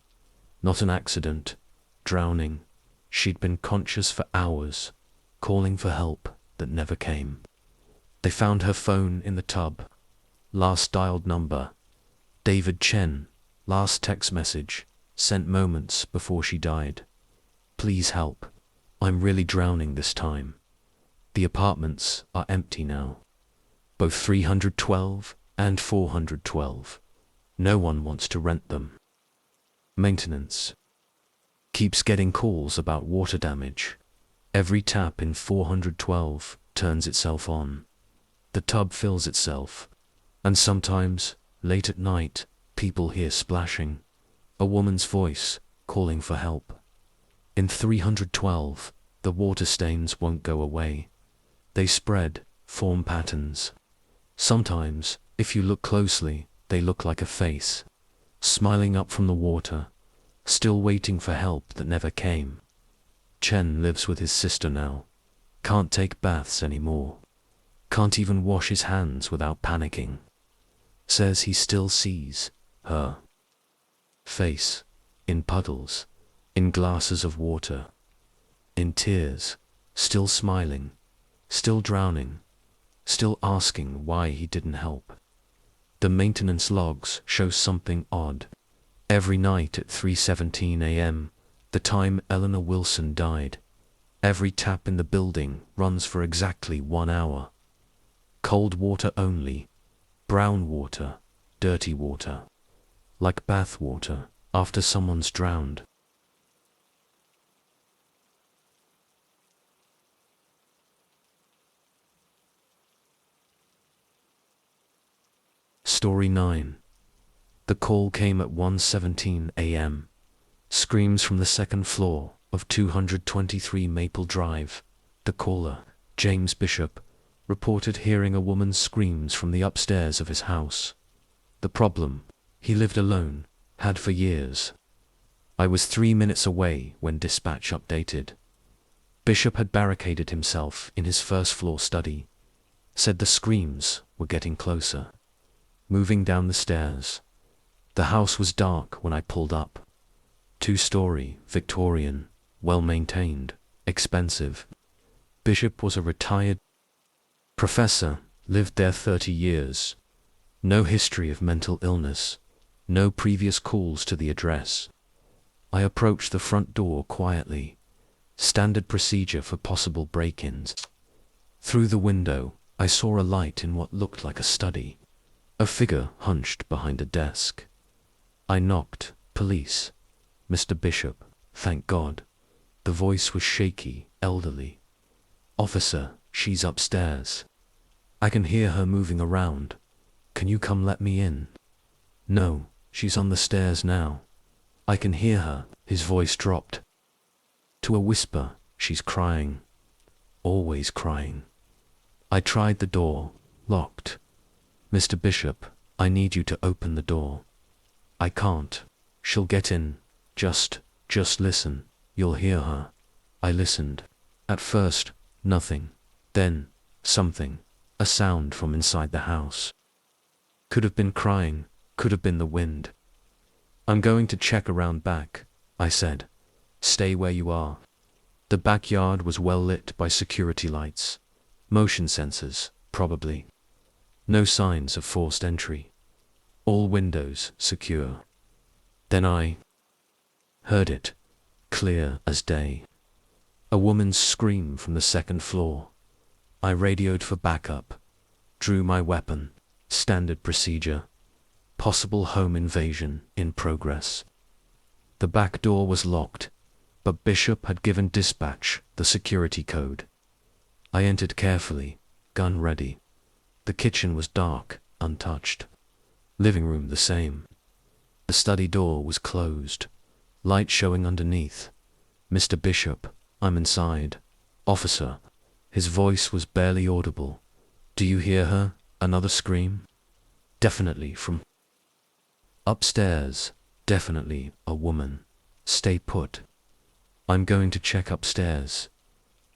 Not an accident. Drowning. She'd been conscious for hours, calling for help that never came. They found her phone in the tub. Last dialed number. David Chen. Last text message, sent moments before she died. Please help. I'm really drowning this time. The apartments are empty now. Both 312 and 412. No one wants to rent them. Maintenance keeps getting calls about water damage. Every tap in 412 turns itself on. The tub fills itself. And sometimes, late at night, people hear splashing. A woman's voice, calling for help. In 312, the water stains won't go away. They spread, form patterns. Sometimes, if you look closely, they look like a face, smiling up from the water, still waiting for help that never came. Chen lives with his sister now. Can't take baths anymore. Can't even wash his hands without panicking. Says he still sees her face in puddles, in glasses of water, in tears, still smiling, still drowning, still asking why he didn't help. The maintenance logs show something odd. Every night at 3:17 a.m., the time Eleanor Wilson died, every tap in the building runs for exactly 1 hour. Cold water only. Brown water. Dirty water. Like bath water after someone's drowned. Story 9. The call came at 1:17 a.m. Screams from the second floor of 223 Maple Drive. The caller, James Bishop, reported hearing a woman's screams from the upstairs of his house. The problem: he lived alone, had for years. I was 3 minutes away when dispatch updated. Bishop had barricaded himself in his first-floor study. Said the screams were getting closer. Moving down the stairs. The house was dark when I pulled up. 2-story, Victorian, well-maintained, expensive. Bishop was a retired professor, lived there 30 years. No history of mental illness, no previous calls to the address. I approached the front door quietly. Standard procedure for possible break-ins. Through the window, I saw a light in what looked like a study. A figure hunched behind a desk. I knocked. Police. Mr. Bishop, thank God. The voice was shaky, elderly. Officer, she's upstairs. I can hear her moving around. Can you come let me in? No, she's on the stairs now. I can hear her. His voice dropped to a whisper. She's crying. Always crying. I tried the door. Locked. Mr. Bishop, I need you to open the door. I can't. She'll get in. Just listen. You'll hear her. I listened. At first, nothing. Then, something. A sound from inside the house. Could have been crying, could have been the wind. I'm going to check around back, I said. Stay where you are. The backyard was well lit by security lights. Motion sensors, probably. No signs of forced entry. All windows secure. Then I heard it, clear as day. A woman's scream from the second floor. I radioed for backup. Drew my weapon. Standard procedure. Possible home invasion in progress. The back door was locked, but Bishop had given dispatch the security code. I entered carefully, gun ready. The kitchen was dark, untouched. Living room the same. The study door was closed. Light showing underneath. Mr. Bishop, I'm inside. Officer. His voice was barely audible. Do you hear her? Another scream? Definitely from upstairs. Definitely a woman. Stay put. I'm going to check upstairs.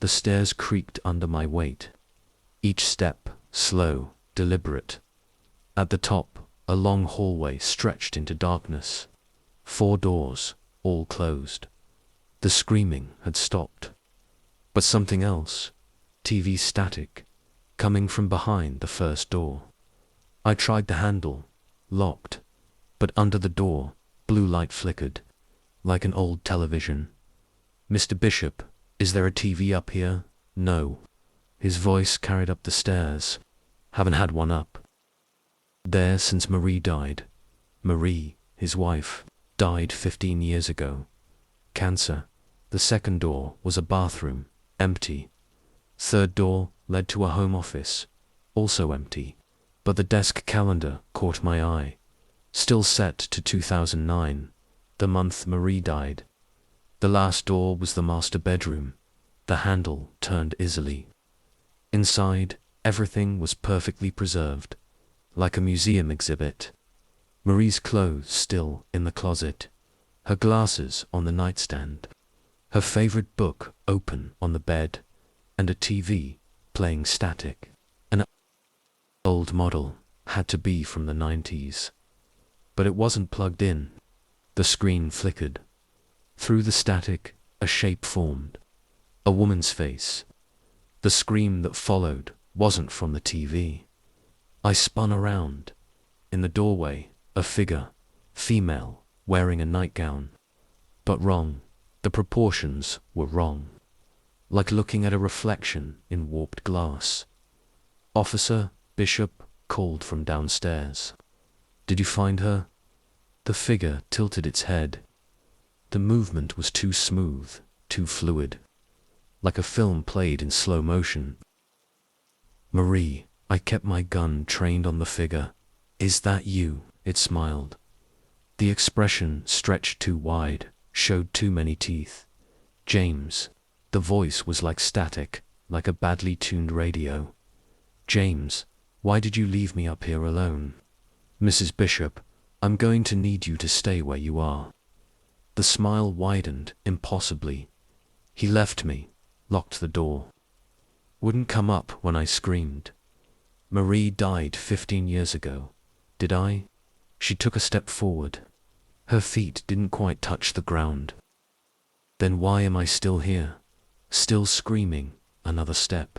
The stairs creaked under my weight. Each step, slow, deliberate. At the top, a long hallway stretched into darkness. 4 doors, all closed. The screaming had stopped. But something else. TV static. Coming from behind the first door. I tried the handle. Locked. But under the door, blue light flickered. Like an old television. Mr. Bishop, is there a TV up here? No. His voice carried up the stairs. Haven't had one up there since Marie died. Marie, his wife, died 15 years ago. Cancer. The second door was a bathroom, empty. Third door led to a home office, also empty. But the desk calendar caught my eye. Still set to 2009, the month Marie died. The last door was the master bedroom. The handle turned easily. Inside, everything was perfectly preserved, like a museum exhibit. Marie's clothes still in the closet, her glasses on the nightstand, her favorite book open on the bed, and a TV playing static. An old model, had to be from the 90s. But it wasn't plugged in. The screen flickered. Through the static, a shape formed. A woman's face. The scream that followed wasn't from the TV. I spun around. In the doorway, a figure, female, wearing a nightgown. But wrong. The proportions were wrong. Like looking at a reflection in warped glass. Officer, Bishop called from downstairs. Did you find her? The figure tilted its head. The movement was too smooth, too fluid, like a film played in slow motion. Marie, I kept my gun trained on the figure. Is that you? It smiled. The expression stretched too wide, showed too many teeth. James. The voice was like static, like a badly tuned radio. James, why did you leave me up here alone? Mrs. Bishop, I'm going to need you to stay where you are. The smile widened impossibly. He left me, locked the door. Wouldn't come up when I screamed. Marie died 15 years ago. Did I? She took a step forward. Her feet didn't quite touch the ground. Then why am I still here? Still screaming, another step.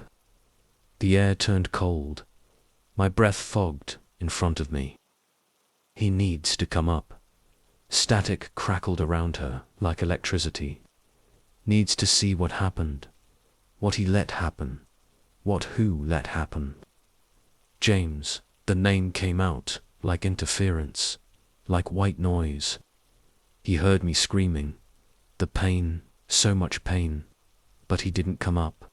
The air turned cold. My breath fogged in front of me. He needs to come up. Static crackled around her like electricity. Needs to see what happened. What he let happen. What who let happen. James, the name came out like interference, like white noise. He heard me screaming. The pain, so much pain. But he didn't come up.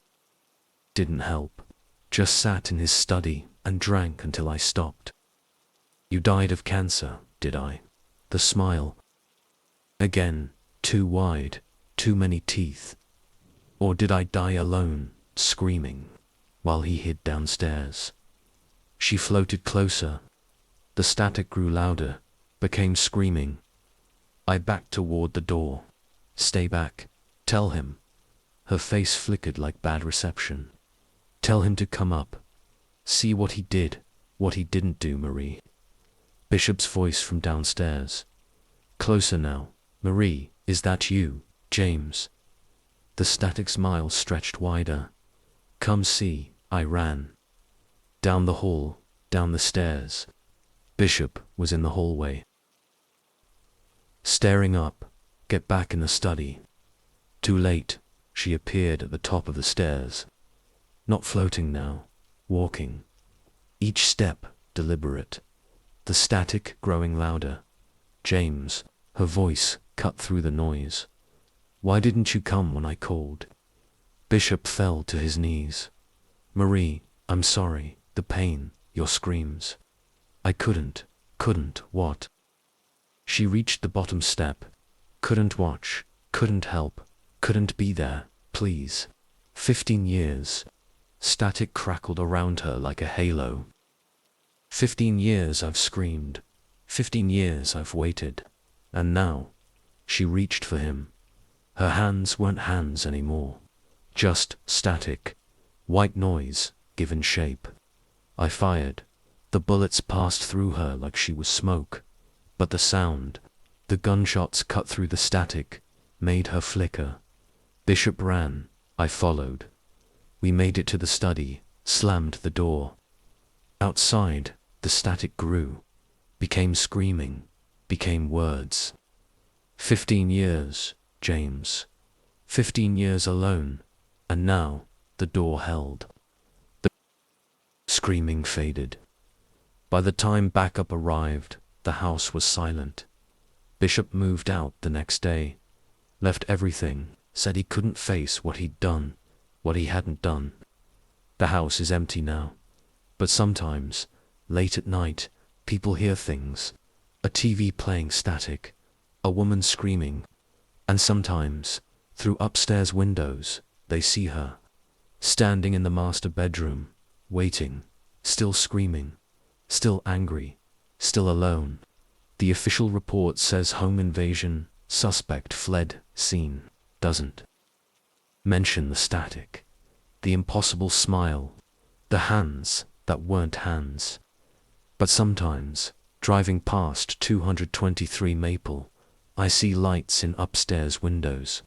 Didn't help. Just sat in his study and drank until I stopped. You died of cancer, did I? The smile. Again, too wide, too many teeth. Or did I die alone, screaming, while he hid downstairs? She floated closer. The static grew louder, became screaming. I backed toward the door. Stay back. Tell him. Her face flickered like bad reception. Tell him to come up. See what he did, what he didn't do, Marie. Bishop's voice from downstairs. Closer now. Marie, is that you, James? The static smile stretched wider. Come see, I ran. Down the hall, down the stairs. Bishop was in the hallway. Staring up, get back in the study. Too late, she appeared at the top of the stairs. Not floating now, walking. Each step deliberate. The static growing louder. James, her voice cut through the noise. Why didn't you come when I called? Bishop fell to his knees. Marie, I'm sorry, the pain, your screams. I couldn't, what? She reached the bottom step. Couldn't watch, couldn't help, couldn't be there, please. 15 years. Static crackled around her like a halo. 15 years I've screamed. 15 years I've waited. And now, she reached for him. Her hands weren't hands anymore. Just static. White noise, given shape. I fired. The bullets passed through her like she was smoke. But the sound, the gunshots cut through the static, made her flicker. Bishop ran. I followed. We made it to the study, slammed the door. Outside, the static grew, became screaming, became words. 15 years, James. 15 years alone, and now the door held. The screaming faded. By the time backup arrived, the house was silent. Bishop moved out the next day, left everything, said he couldn't face what he'd done, what he hadn't done. The house is empty now, but sometimes, late at night, people hear things. A TV playing static, a woman screaming, and sometimes, through upstairs windows, they see her, standing in the master bedroom, waiting, still screaming, still angry, still alone. The official report says home invasion, suspect fled, scene, doesn't mention the static, the impossible smile, the hands that weren't hands. But sometimes, driving past 223 Maple, I see lights in upstairs windows,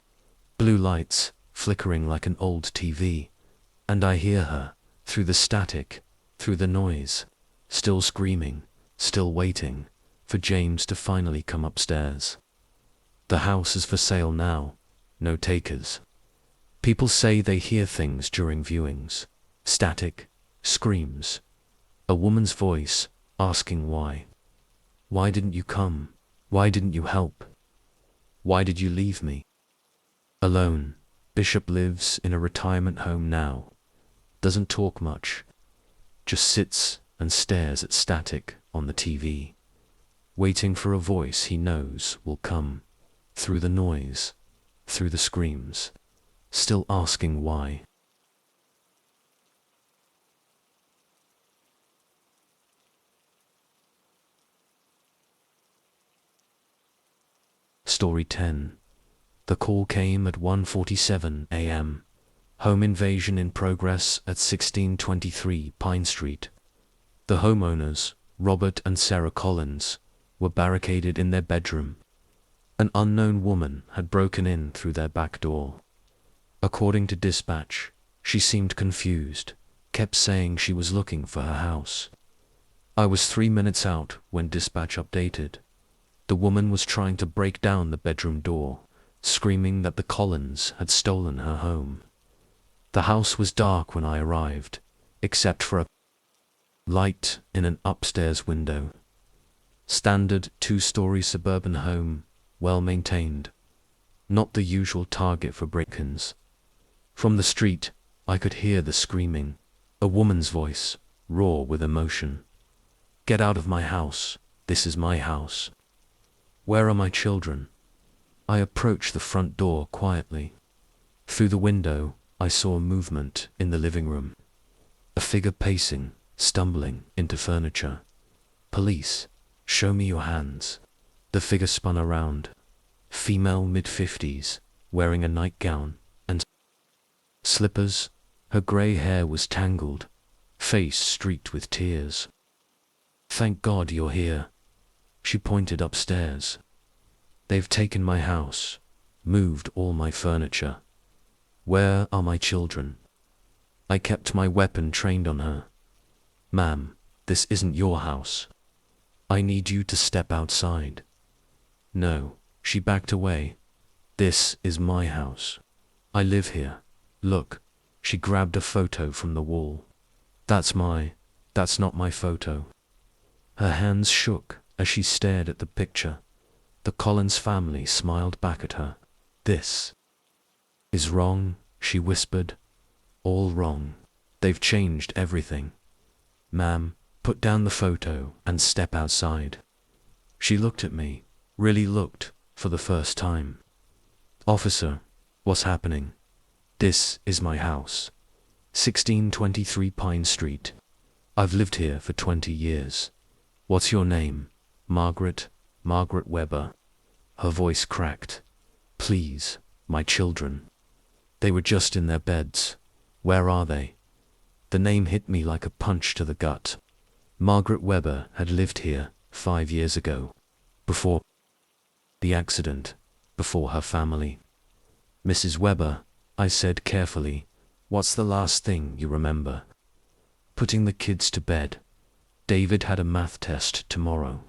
blue lights flickering like an old TV, and I hear her, through the static, through the noise, still screaming, still waiting for James to finally come upstairs. The house is for sale now, no takers. People say they hear things during viewings, static, screams. A woman's voice, asking why. Why didn't you come? Why didn't you help? Why did you leave me? Alone. Bishop lives in a retirement home now. Doesn't talk much. Just sits and stares at static on the TV, waiting for a voice he knows will come, through the noise, through the screams, still asking why. Story 10. The call came at 1:47 a.m. Home invasion in progress at 1623 Pine Street. The homeowners, Robert and Sarah Collins, were barricaded in their bedroom. An unknown woman had broken in through their back door. According to dispatch, she seemed confused, kept saying she was looking for her house. I was 3 minutes out when dispatch updated. The woman was trying to break down the bedroom door, screaming that the Collins had stolen her home. The house was dark when I arrived, except for a light in an upstairs window. Standard 2-story suburban home, well maintained. Not the usual target for break-ins. From the street, I could hear the screaming, a woman's voice, raw with emotion. Get out of my house, this is my house. Where are my children? I approached the front door quietly. Through the window, I saw movement in the living room. A figure pacing, stumbling into furniture. Police, show me your hands. The figure spun around. Female mid-50s, wearing a nightgown and slippers. Her grey hair was tangled, face streaked with tears. Thank God you're here. She pointed upstairs. They've taken my house, moved all my furniture. Where are my children? I kept my weapon trained on her. Ma'am, this isn't your house. I need you to step outside. No, she backed away. This is my house. I live here. Look, she grabbed a photo from the wall. That's not my photo. Her hands shook as she stared at the picture. The Collins family smiled back at her. This is wrong, she whispered. All wrong. They've changed everything. Ma'am, put down the photo and step outside. She looked at me, really looked, for the first time. Officer, what's happening? This is my house. 1623 Pine Street. I've lived here for 20 years. What's your name? Margaret Weber. Her voice cracked. Please, my children. They were just in their beds. Where are they? The name hit me like a punch to the gut. Margaret Weber had lived here 5 years ago. Before the accident, before her family. Mrs. Weber, I said carefully, what's the last thing you remember? Putting the kids to bed. David had a math test tomorrow.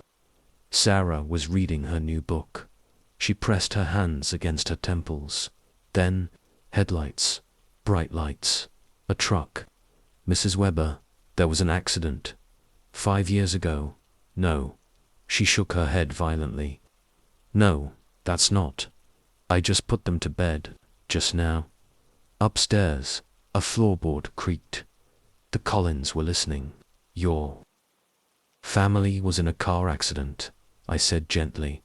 Sarah was reading her new book. She pressed her hands against her temples. Then, headlights, bright lights, a truck. Mrs. Weber, there was an accident. 5 years ago. No. She shook her head violently. No, that's not. I just put them to bed, just now. Upstairs, a floorboard creaked. The Collins were listening. Your family was in a car accident, I said gently,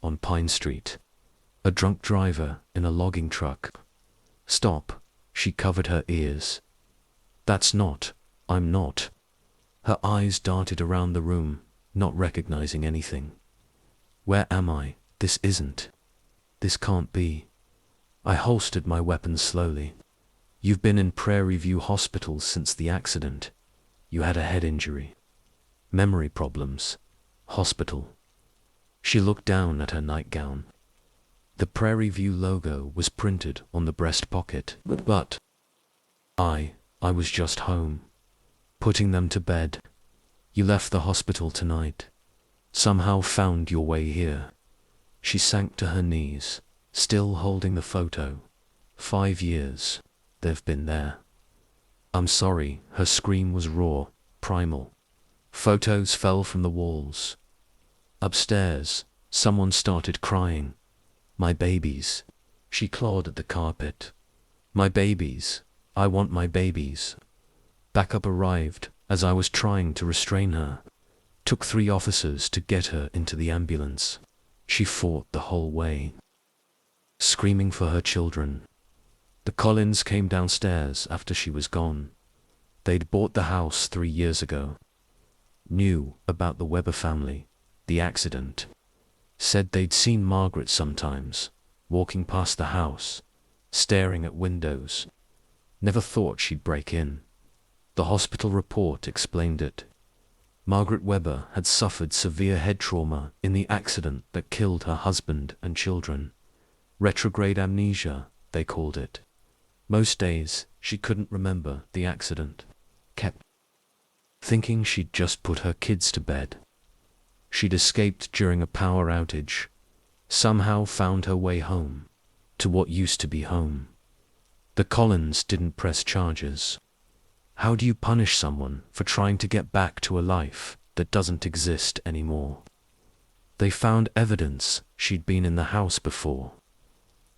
on Pine Street. A drunk driver in a logging truck. Stop, she covered her ears. I'm not. Her eyes darted around the room, not recognizing anything. Where am I? This can't be. I holstered my weapon slowly. You've been in Prairie View Hospital since the accident. You had a head injury. Memory problems. Hospital. She looked down at her nightgown. The Prairie View logo was printed on the breast pocket. But I was just home, putting them to bed. You left the hospital tonight. Somehow found your way here. She sank to her knees, still holding the photo. 5 years, they've been there. I'm sorry, her scream was raw, primal. Photos fell from the walls. Upstairs, someone started crying. My babies. She clawed at the carpet. My babies. I want my babies. Backup arrived as I was trying to restrain her. Took 3 officers to get her into the ambulance. She fought the whole way, screaming for her children. The Collins came downstairs after she was gone. They'd bought the house 3 years ago. Knew about the Weber family, the accident. Said they'd seen Margaret sometimes, walking past the house, staring at windows. Never thought she'd break in. The hospital report explained it. Margaret Weber had suffered severe head trauma in the accident that killed her husband and children. Retrograde amnesia, they called it. Most days, she couldn't remember the accident. Kept thinking she'd just put her kids to bed. She'd escaped during a power outage. Somehow found her way home, to what used to be home. The Collins didn't press charges. How do you punish someone for trying to get back to a life that doesn't exist anymore? They found evidence she'd been in the house before.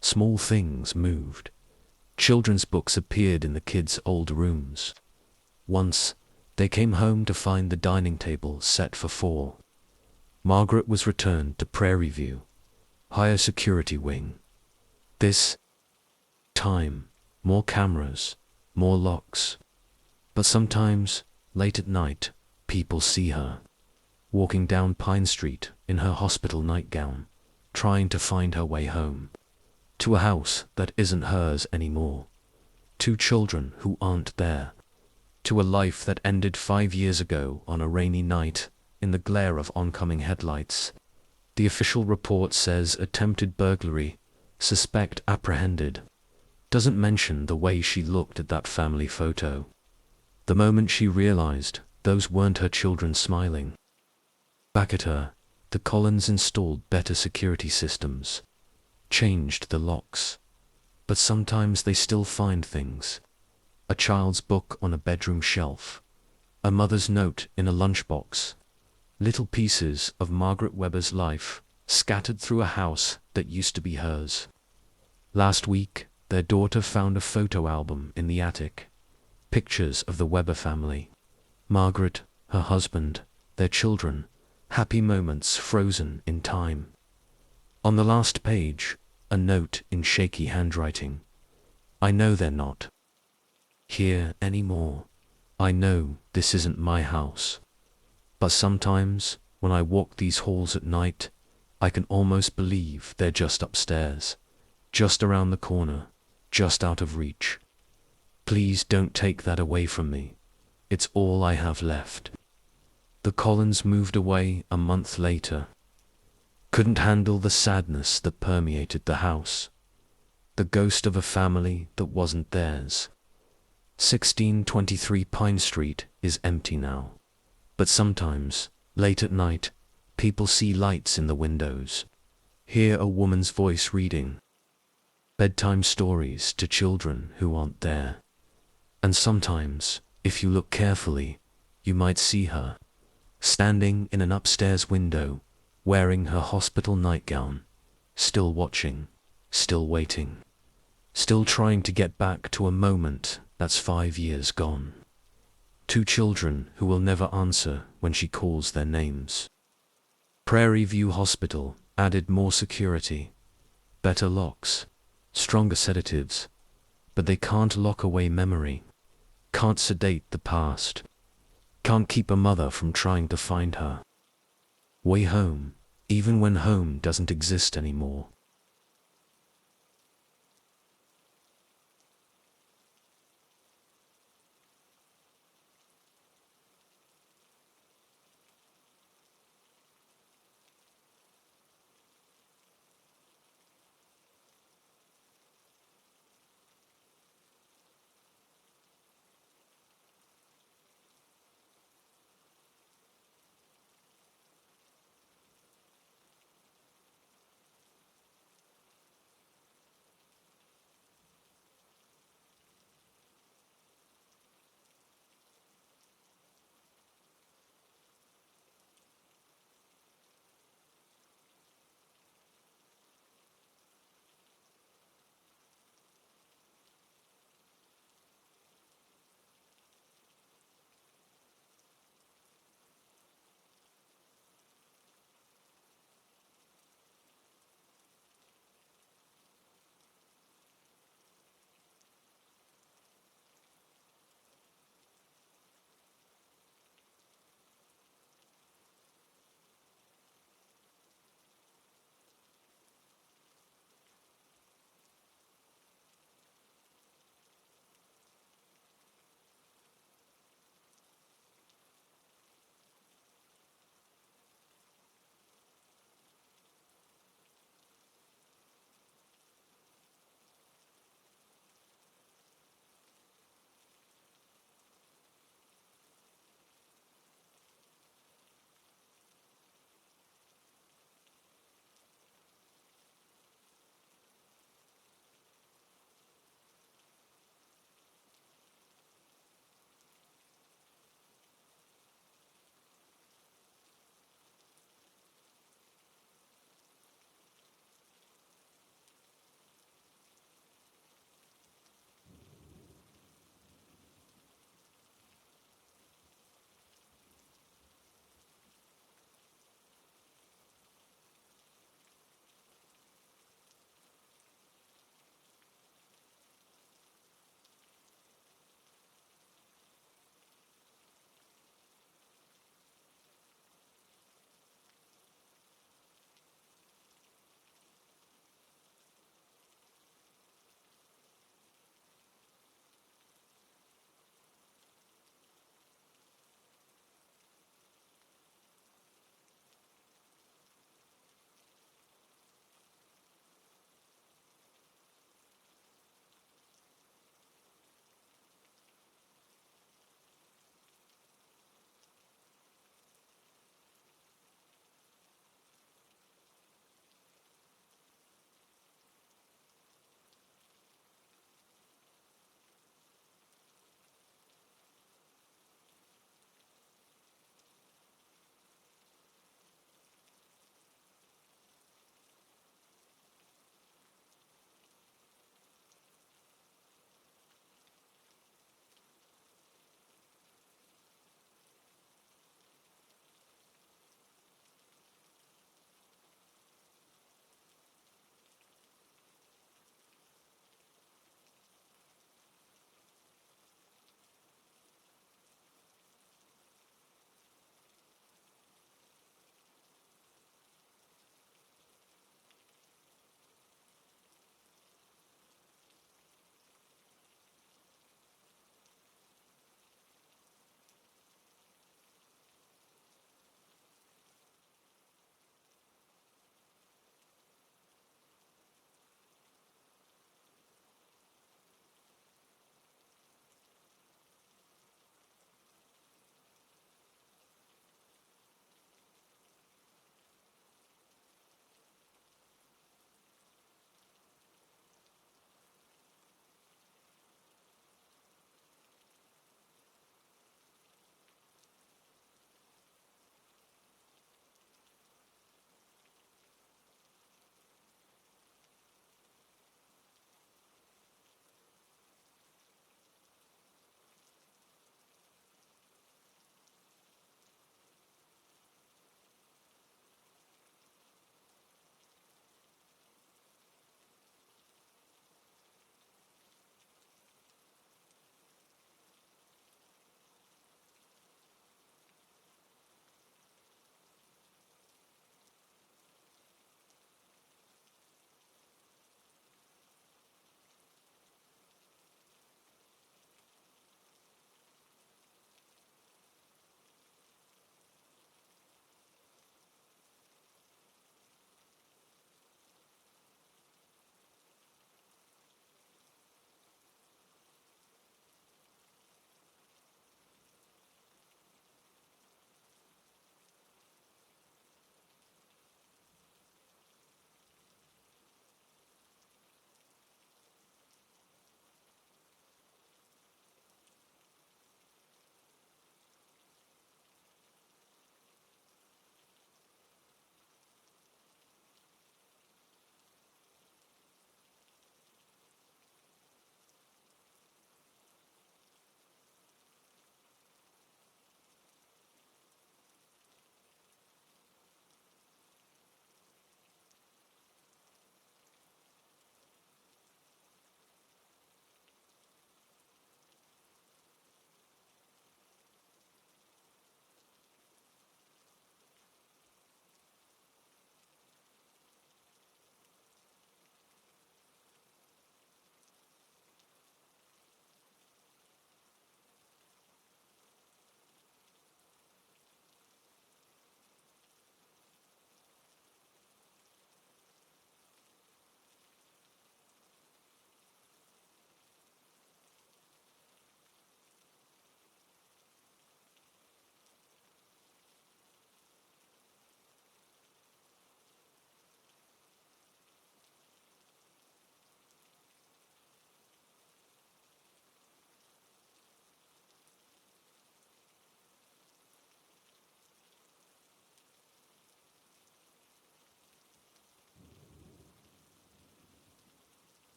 Small things moved. Children's books appeared in the kids' old rooms. Once, they came home to find the dining table set for 4. Margaret was returned to Prairie View, higher security wing. This time, more cameras, more locks. But sometimes, late at night, people see her, walking down Pine Street in her hospital nightgown, trying to find her way home. To a house that isn't hers anymore. 2 children who aren't there. To a life that ended 5 years ago on a rainy night, in the glare of oncoming headlights. The official report says attempted burglary, suspect apprehended. Doesn't mention the way she looked at that family photo. The moment she realized those weren't her children smiling back at her, the Collins installed better security systems, changed the locks. But sometimes they still find things. A child's book on a bedroom shelf, a mother's note in a lunchbox, little pieces of Margaret Weber's life scattered through a house that used to be hers. Last week, their daughter found a photo album in the attic. Pictures of the Weber family. Margaret, her husband, their children, happy moments frozen in time. On the last page, a note in shaky handwriting. I know they're not here anymore. I know this isn't my house. But sometimes, when I walk these halls at night, I can almost believe they're just upstairs, just around the corner, just out of reach. Please don't take that away from me. It's all I have left. The Collins moved away a month later. Couldn't handle the sadness that permeated the house. The ghost of a family that wasn't theirs. 1623 Pine Street is empty now. But sometimes, late at night, people see lights in the windows. Hear a woman's voice reading bedtime stories to children who aren't there. And sometimes, if you look carefully, you might see her, standing in an upstairs window, wearing her hospital nightgown, still watching, still waiting, still trying to get back to a moment that's 5 years gone. 2 children who will never answer when she calls their names. Prairie View Hospital added more security, better locks, stronger sedatives, but they can't lock away memory. Can't sedate the past. Can't keep a mother from trying to find her way home, even when home doesn't exist anymore.